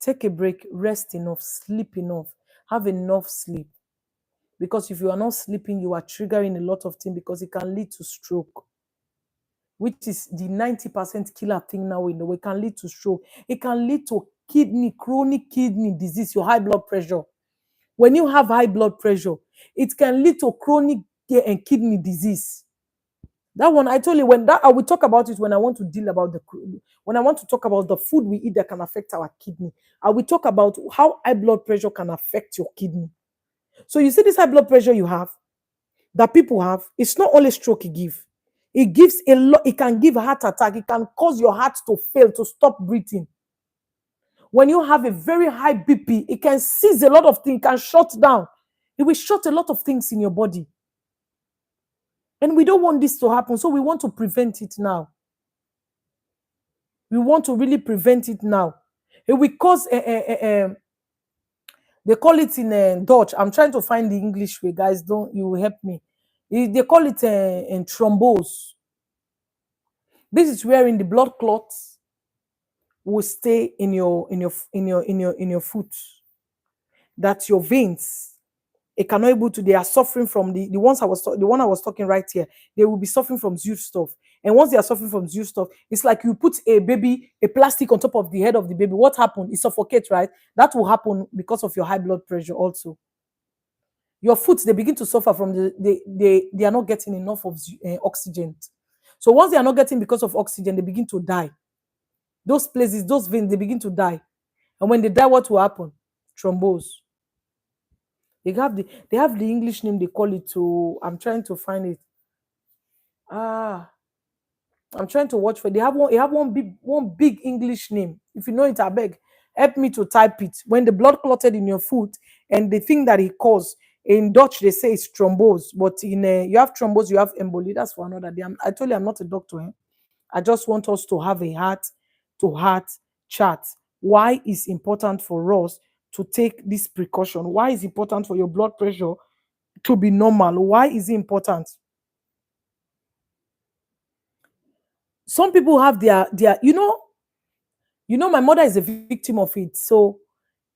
Take a break, rest enough, sleep enough, have enough sleep. Because if you are not sleeping, you are triggering a lot of things because it can lead to stroke, which is the 90% killer thing now in the way. It can lead to stroke. It can lead to chronic kidney disease, your high blood pressure. When you have high blood pressure, it can lead to chronic and kidney disease. That one, I told you, when that I will talk about it when I want to deal about when I want to talk about the food we eat that can affect our kidney. I will talk about how high blood pressure can affect your kidney. So you see this high blood pressure you have, that people have, it's not only stroke it gives. It gives a lot, it can give a heart attack, it can cause your heart to fail, to stop breathing. When you have a very high BP, it can seize a lot of things, it can shut down. It will shut a lot of things in your body. And we don't want this to happen, so we want to prevent it now. We want to really prevent it now. It will cause they call it in Dutch. I'm trying to find the English way, guys. Don't you help me? They call it in thrombose. This is wherein the blood clots will stay in your foot. That your veins, it cannot able to. They are suffering from the ones the one I was talking right here. They will be suffering from Zeus stuff. And once they are suffering from Zeus stuff, it's like you put a plastic on top of the head of the baby. What happened? It suffocates, right? That will happen because of your high blood pressure also. Your foot, they begin to suffer from they are not getting enough of oxygen. So once they are not getting because of oxygen, they begin to die. Those places, those veins, they begin to die. And when they die, what will happen? Thrombose. They have the English name they call it to. I'm trying to find it. I'm trying to watch for. They have one big English name. If you know it, I beg, help me to type it. When the blood clotted in your foot, and the thing that it caused in Dutch, they say it's thrombose, but in you have thrombose, you have emboli. That's for another day. I told you I'm not a doctor. I just want us to have a heart to heart chat. Why is important for us to take this precaution? Why is it important for your blood pressure to be normal? Why is it important? Some people have their my mother is a victim of it. So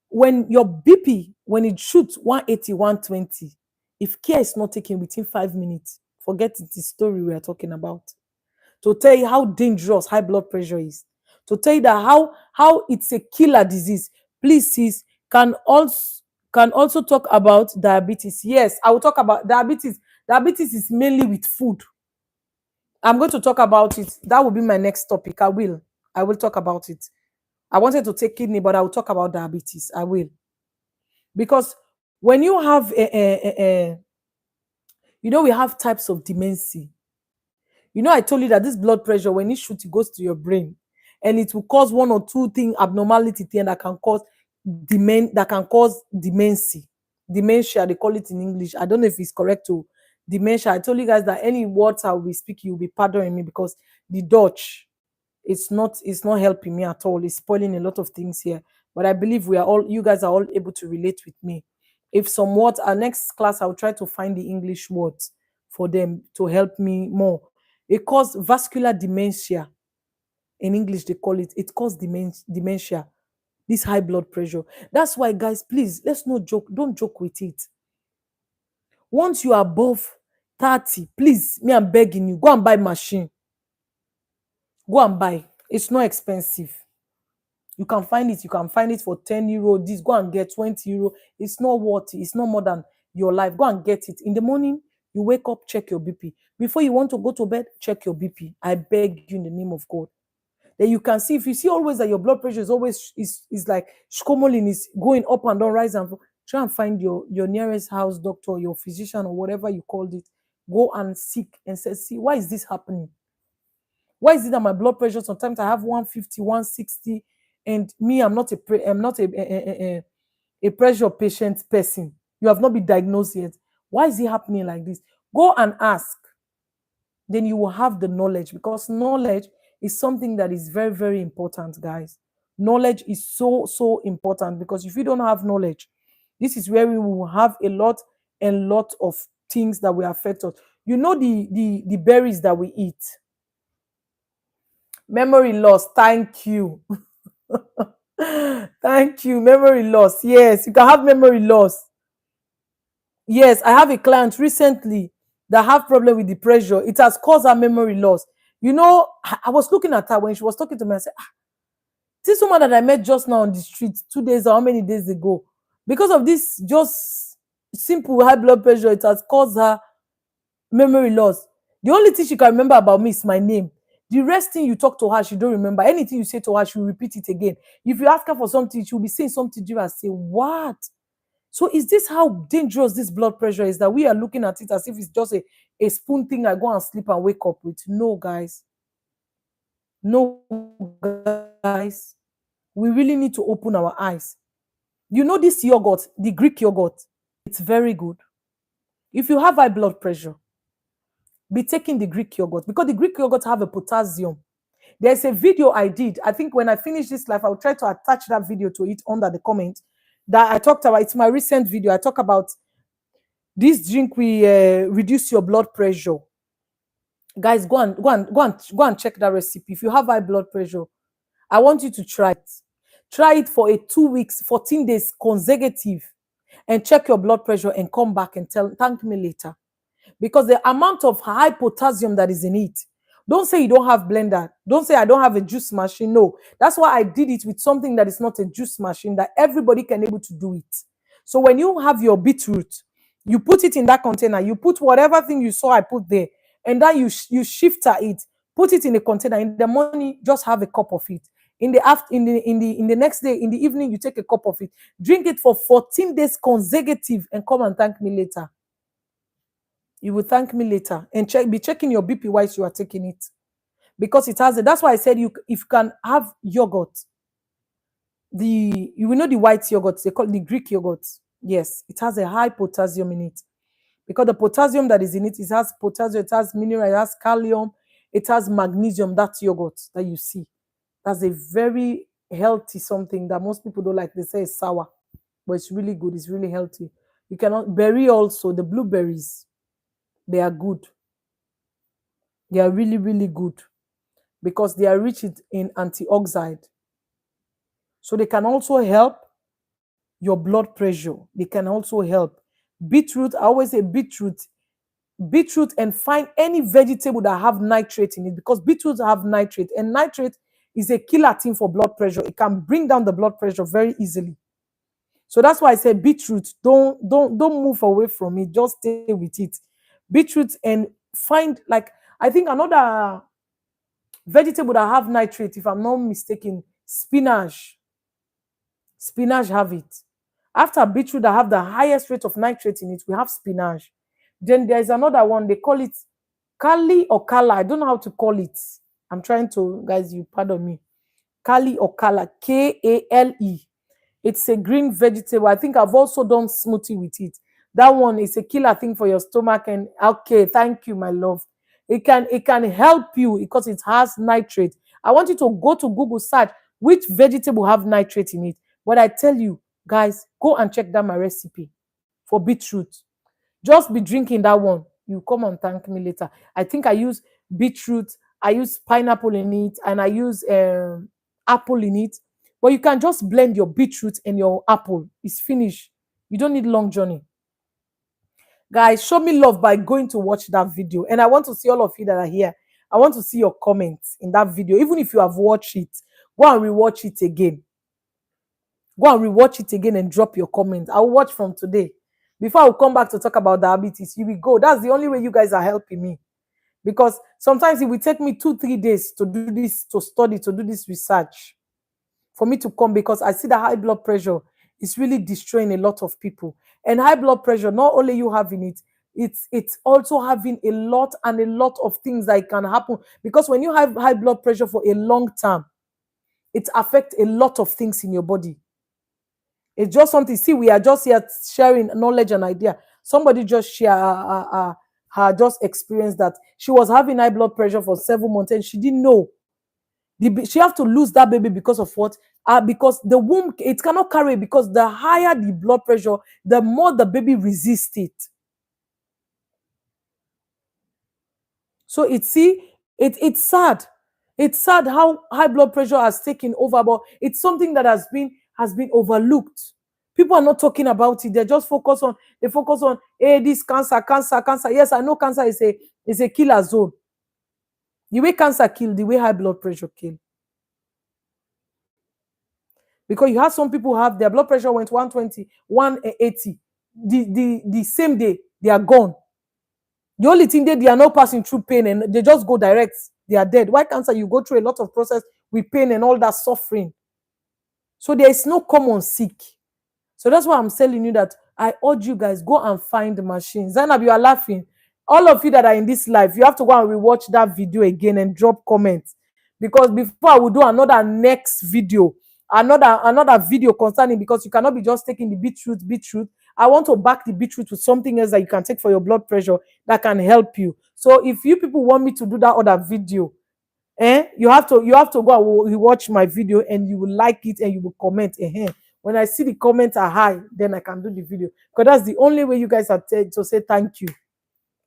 when your BP, when it shoots 180, 120, if care is not taken within 5 minutes, forget it, the story we are talking about. To tell you how dangerous high blood pressure is, to tell you that how it's a killer disease. Please, sis, can also talk about diabetes. Yes, I will talk about diabetes. Diabetes is mainly with food. I'm going to talk about it. That will be my next topic. I will talk about it. I wanted to take kidney, but I will talk about diabetes. I will. Because when you have we have types of dementia. I told you that this blood pressure, when it shoots, it goes to your brain, and it will cause one or two thing abnormality thing that can cause dementia. Dementia, they call it in English. I don't know if it's correct to dementia. I told you guys that any words I will be speaking, you'll be pardoning me because the Dutch, it's not helping me at all. It's spoiling a lot of things here. But I believe you guys are all able to relate with me. If some words, our next class, I'll try to find the English words for them to help me more. It causes vascular dementia. In English, they call it. It causes dementia. This high blood pressure. That's why, guys, please, let's not joke. Don't joke with it. Once you are above 30, please, me, I'm begging you, go and buy machine. Go and buy. It's not expensive. You can find it. You can find it for 10 euro. This, go and get 20 euro. It's not worth it. It's not more than your life. Go and get it. In the morning, you wake up, check your BP. Before you want to go to bed, check your BP. I beg you in the name of God. Then you can see, if you see always that your blood pressure is always is like schmoling, is going up and down, rise and fall, try and find your nearest house doctor, your physician, or whatever you called it. Go and seek and say, see, why is this happening? Why is it that my blood pressure sometimes I have 150, 160, and me, I'm not a pressure patient person. You have not been diagnosed yet. Why is it happening like this? Go and ask. Then you will have the knowledge, because knowledge is something that is very, very important, guys. Knowledge is so, so important, because if you don't have knowledge, this is where we will have a lot and lot of things that will affect us. You know, the berries that we eat. Memory loss. Thank you. Thank you. Memory loss. Yes, you can have memory loss. Yes, I have a client recently that have problem with the pressure. It has caused her memory loss. You know, I was looking at her when she was talking to me. I said, ah, this woman that I met just now on the street 2 days or how many days ago, because of this just simple high blood pressure, it has caused her memory loss. The only thing she can remember about me is my name. The rest thing you talk to her, she don't remember. Anything you say to her, she will repeat it again. If you ask her for something, she will be saying something to you and say, what? So is this how dangerous this blood pressure is, that we are looking at it as if it's just a spoon thing I go and sleep and wake up with? No, guys. No, guys. We really need to open our eyes. You know this yogurt, the Greek yogurt, it's very good. If you have high blood pressure, be taking the Greek yogurt, because the Greek yogurt have a potassium. There's a video I did. I think when I finish this live, I'll try to attach that video to it under the comment that I talked about. It's my recent video. I talk about this drink will reduce your blood pressure. Guys, go and check that recipe. If you have high blood pressure, I want you to try it. Try it for a 2 weeks, 14 days consecutive, and check your blood pressure and come back and thank me later. Because the amount of high potassium that is in it, don't say you don't have blender. Don't say I don't have a juice machine. No, that's why I did it with something that is not a juice machine, that everybody can able to do it. So when you have your beetroot, you put it in that container, you put whatever thing you saw I put there, and then you shifter it, put it in a container. In the morning, just have a cup of it. In the after in the next day, in the evening, you take a cup of it. Drink it for 14 days consecutive and come and thank me later. You will thank me later, and be checking your BP whilst you are taking it, because it has that's why I said if you can have yogurt, you will know the white yogurt, they call it the Greek yogurt. Yes, it has a high potassium in it, because the potassium that is in it, it has potassium, it has mineral, it has calcium, it has magnesium. That yogurt that you see, that's a very healthy something that most people don't like. They say it's sour, but it's really good. It's really healthy. You cannot berry also, the blueberries, they are good. They are really, really good, because they are rich in antioxidant. So they can also help your blood pressure. They can also help. Beetroot, I always say beetroot, and find any vegetable that have nitrate in it, because beetroot have nitrate, and nitrate is a killer thing for blood pressure. It can bring down the blood pressure very easily. So that's why I say beetroot, don't move away from it, just stay with it. Beetroot, and find, like, I think another vegetable that have nitrate, if I'm not mistaken, spinach. Spinach have it. After beetroot that have the highest rate of nitrate in it, we have spinach. Then there's another one, they call it kali or kala. I don't know how to call it. I'm trying to, guys, you pardon me. Kali or kala, Kale. It's a green vegetable. I think I've also done smoothie with it. That one is a killer thing for your stomach. And okay, thank you, my love. It can help you because it has nitrate. I want you to go to Google, search which vegetable have nitrate in it. But I tell you, guys, go and check down my recipe for beetroot. Just be drinking that one. You come and thank me later. I think I use beetroot, I use pineapple in it, and I use apple in it. But you can just blend your beetroot and your apple. It's finished. You don't need long journey. Guys, show me love by going to watch that video. And I want to see all of you that are here. I want to see your comments in that video. Even if you have watched it, go and rewatch it again. Go and rewatch it again and drop your comments. I'll watch from today. Before I will come back to talk about diabetes, here we go. That's the only way you guys are helping me. Because sometimes it will take me 2-3 days to do this, to study, to do this research, for me to come, because I see that high blood pressure is really destroying a lot of people. And high blood pressure, not only you having it, it's also having a lot and a lot of things that can happen, because when you have high blood pressure for a long time, it affects a lot of things in your body. It's just something. See, we are just here sharing knowledge and idea. Somebody just share her just experience that she was having high blood pressure for 7 months and she didn't know. She have to lose that baby because of what? Because the womb, it cannot carry, because the higher the blood pressure, the more the baby resists it. So it's sad. It's sad how high blood pressure has taken over, but it's something that has been overlooked. People are not talking about it. They focus on hey, this cancer, cancer, cancer. Yes, I know cancer is a killer zone. The way cancer kill, the way high blood pressure kill. Because you have some people have their blood pressure went 120, 180. The same day they are gone. The only thing they are not passing through pain and they just go direct, they are dead. Why cancer? You go through a lot of process with pain and all that suffering. So there is no common sick. So that's why I'm telling you that I urge you guys, go and find the machines. Zainab, you are laughing. All of you that are in this life, you have to go and rewatch that video again and drop comments. Because before I will do another next video, another video concerning, because you cannot be just taking the beetroot. I want to back the beetroot with something else that you can take for your blood pressure that can help you. So if you people want me to do that other video, you have to go and watch my video and you will like it and you will comment. When I see the comments are high, then I can do the video, because that's the only way you guys are to say thank you.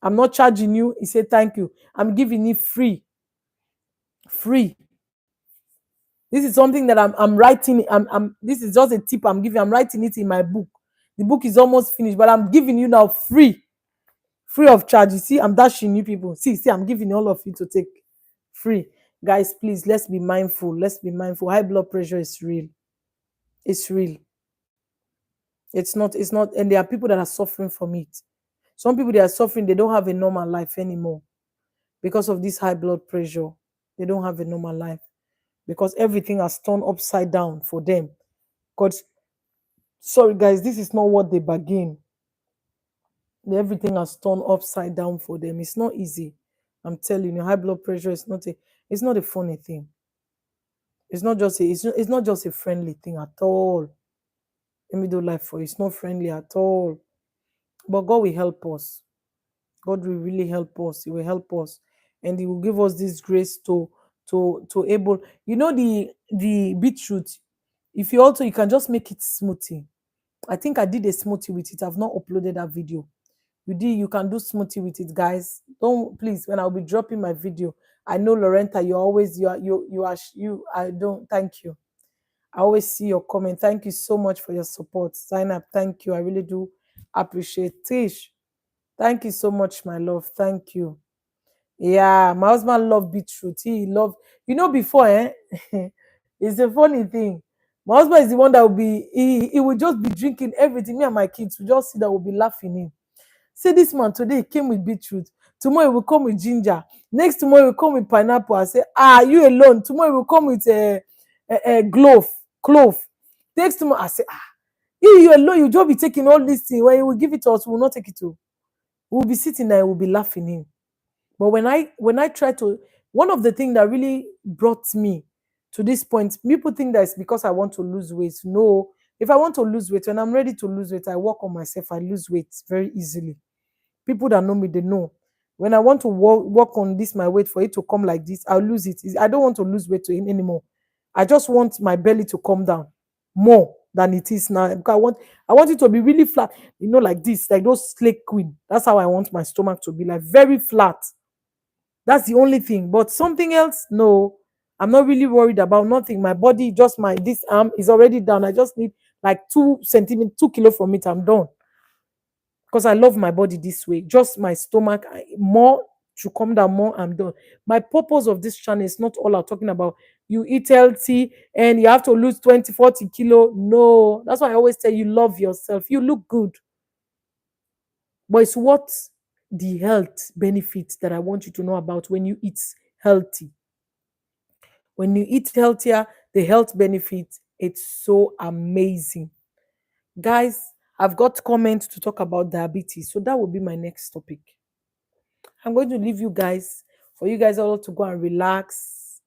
I'm not charging you. He said thank you. I'm giving it free. This is something that I'm writing. This is just a tip I'm giving. I'm writing it in my book. The book is almost finished, but I'm giving you now free of charge. You see, I'm dashing you people. See, I'm giving all of you to take free. Guys, please, let's be mindful. Let's be mindful. High blood pressure is real. It's real. It's not, and there are people that are suffering from it. Some people, they are suffering, they don't have a normal life anymore because of this high blood pressure. They don't have a normal life because everything has turned upside down for them. Because, sorry guys, this is not what they bargain. Everything has turned upside down for them. It's not easy. I'm telling you, high blood pressure is not a funny thing. It's not just a friendly thing at all. Let me do life for you. It's not friendly at all. But God will help us. God will really help us. He will help us, and He will give us this grace to able. The beetroot. If you can just make it smoothie. I think I did a smoothie with it. I've not uploaded that video. You can do smoothie with it, guys. Don't, please, when I'll be dropping my video. I know Lorenta, I don't, thank you. I always see your comment. Thank you so much for your support. Sign up. Thank you. I really do appreciate. Tish, thank you so much, my love. Thank you. Yeah, my husband loved beetroot. He loved, before, it's a funny thing. My husband is the one that will be, he will just be drinking everything. Me and my kids will just see that, will be laughing him. Say this man today he came with beetroot. Tomorrow he will come with ginger. Next tomorrow he will come with pineapple. I say, you alone. Tomorrow he will come with a clove. Next tomorrow I say, you alone. You just be taking all these things. When he will give it to us, we will not take it to. We will be sitting there. We will be laughing him. But when I try to, one of the things that really brought me to this point, people think that it's because I want to lose weight. No, if I want to lose weight, when I'm ready to lose weight, I work on myself. I lose weight very easily. People that know me, they know. When I want to work on this, my weight, for it to come like this, I'll lose it. I don't want to lose weight anymore. I just want my belly to come down more than it is now. Because I want it to be really flat, like this, like those slave queen. That's how I want my stomach to be, like very flat. That's the only thing. But something else, no. I'm not really worried about nothing. My body, just this arm is already done. I just need like 2 centimeters, 2 kilo from it. I'm done. Because I love my body this way. Just my stomach, more to come down, more I'm done. My purpose of this channel is not all I'm talking about. You eat healthy and you have to lose 20, 40 kilo. No. That's why I always tell you, love yourself. You look good. But it's what the health benefits that I want you to know about when you eat healthy. When you eat healthier, the health benefits, it's so amazing. Guys, I've got comments to talk about diabetes. So that will be my next topic. I'm going to leave you guys for you guys all to go and relax.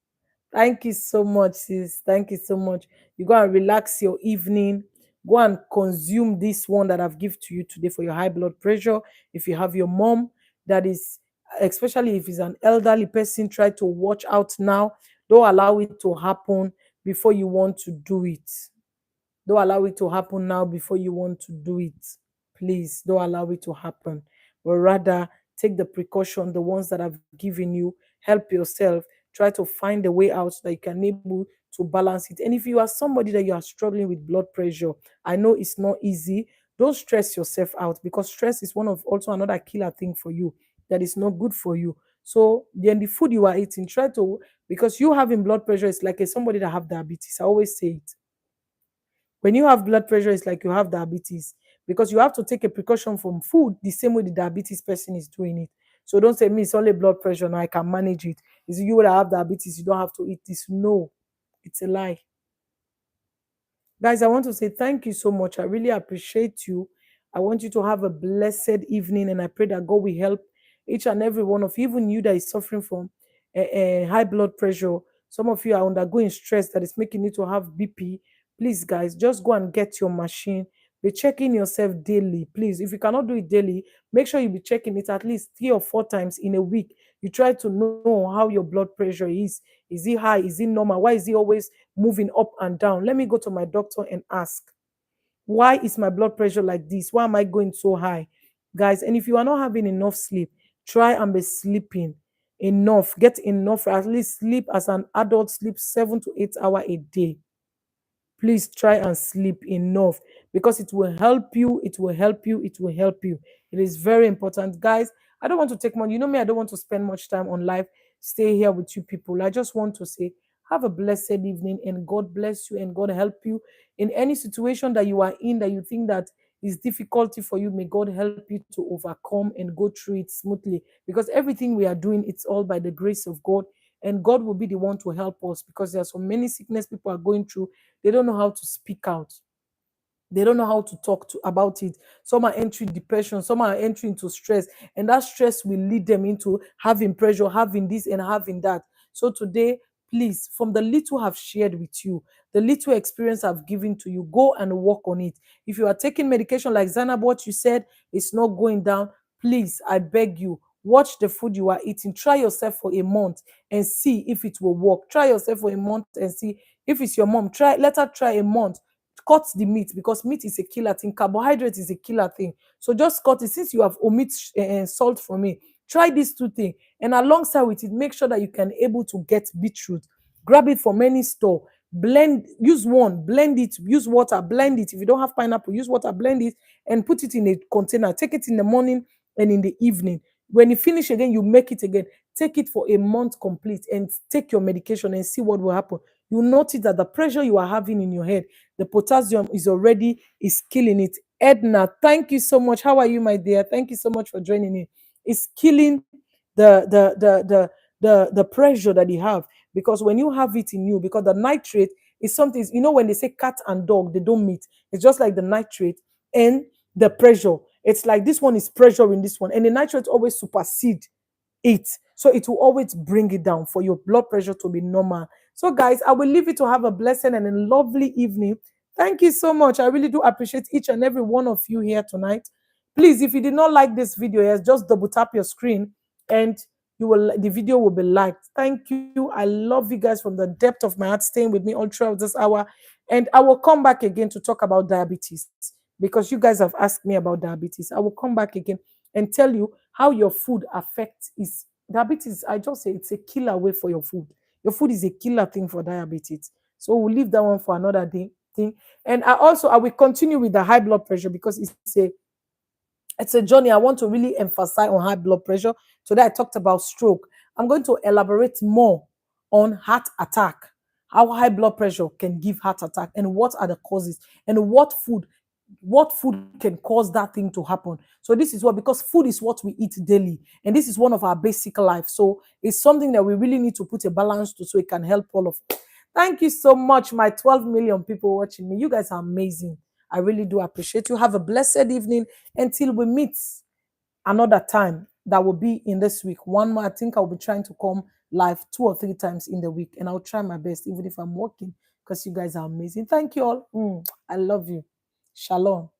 Thank you so much, sis. Thank you so much. You go and relax your evening. Go and consume this one that I've given to you today for your high blood pressure. If you have your mom that is, especially if it's an elderly person, try to watch out now. Don't allow it to happen before you want to do it. Don't allow it to happen now before you want to do it. Please don't allow it to happen. But rather take the precaution, the ones that I've given you, help yourself, try to find a way out so that you can able to balance it. And if you are somebody that you are struggling with blood pressure, I know it's not easy. Don't stress yourself out because stress is one of also another killer thing for you that is not good for you. So then the food you are eating, try to because you having blood pressure is like a somebody that have diabetes. I always say it. When you have blood pressure, it's like you have diabetes because you have to take a precaution from food the same way the diabetes person is doing it. So don't say me, it's only blood pressure. Now I can manage it. Is you that have diabetes, you don't have to eat this. No, it's a lie. Guys, I want to say thank you so much. I really appreciate you. I want you to have a blessed evening, and I pray that God will help each and every one of you, even you that is suffering from high blood pressure. Some of you are undergoing stress that is making you to have BP. Please, guys, just go and get your machine. Be checking yourself daily, please. If you cannot do it daily, make sure you be checking it at least 3 or 4 times in a week. You try to know how your blood pressure is. Is it high? Is it normal? Why is it always moving up and down? Let me go to my doctor and ask, why is my blood pressure like this? Why am I going so high? Guys, and if you are not having enough sleep, try and be sleeping enough. Get enough, at least sleep as an adult, sleep 7 to 8 hours a day. Please try and sleep enough because it will help you. It will help you. It will help you. It is very important. Guys, I don't want to take money. You know me, I don't want to spend much time on live. Stay here with you people. I just want to say, have a blessed evening and God bless you and God help you in any situation that you are in that you think that is difficulty for you. May God help you to overcome and go through it smoothly because everything we are doing, it's all by the grace of God, and God will be the one to help us because there are so many sickness people are going through. They don't know how to speak out. They don't know how to talk to about it. Some are entering depression, some are entering into stress, and that stress will lead them into having pressure, having this and having that. So today, please, from the little I've shared with you, the little experience I've given to you, go and work on it. If you are taking medication like Zanab, what you said is not going down, please, I beg you, watch the food you are eating. Try yourself for a month and see if it will work. Try yourself for a month and see if it's your mom. Let her try a month. Cut the meat because meat is a killer thing. Carbohydrate is a killer thing. So just cut it. Since you have omit salt from it, try these two things. And alongside with it, make sure that you can able to get beetroot. Grab it from any store. Blend, use one, blend it, use water, blend it. If you don't have pineapple, use water, blend it, and put it in a container. Take it in the morning and in the evening. When you finish again, you make it again. Take it for a month complete and take your medication and see what will happen. You notice that the pressure you are having in your head, the potassium is killing it. Edna, thank you so much. How are you, my dear? Thank you so much for joining in. It's killing the pressure that you have because when you have it in you, because the nitrate is something, when they say cat and dog, they don't meet. It's just like the nitrate and the pressure. It's like this one is pressure in this one, and the nitrate always supersede it. So it will always bring it down for your blood pressure to be normal. So, guys, I will leave you to have a blessed and a lovely evening. Thank you so much. I really do appreciate each and every one of you here tonight. Please, if you did not like this video, yes, just double tap your screen and the video will be liked. Thank you. I love you guys from the depth of my heart, staying with me all throughout this hour. And I will come back again to talk about diabetes because you guys have asked me about diabetes. I will come back again and tell you how your food affects is diabetes. I just say it's a killer way for your food. Your food is a killer thing for diabetes. So we'll leave that one for another day thing. And I will continue with the high blood pressure because it's a journey. I want to really emphasize on high blood pressure. Today I talked about stroke. I'm going to elaborate more on heart attack, how high blood pressure can give heart attack, and what are the causes, and what food can cause that thing to happen. So this is because food is what we eat daily, and this is one of our basic life. So it's something that we really need to put a balance to so it can help all of us. Thank you so much, my 12 million people watching me. You guys are amazing. I really do appreciate you. Have a blessed evening until we meet another time that will be in this week. One more, I think I'll be trying to come live 2 or 3 times in the week, and I'll try my best, even if I'm working, because you guys are amazing. Thank you all. I love you. Shalom.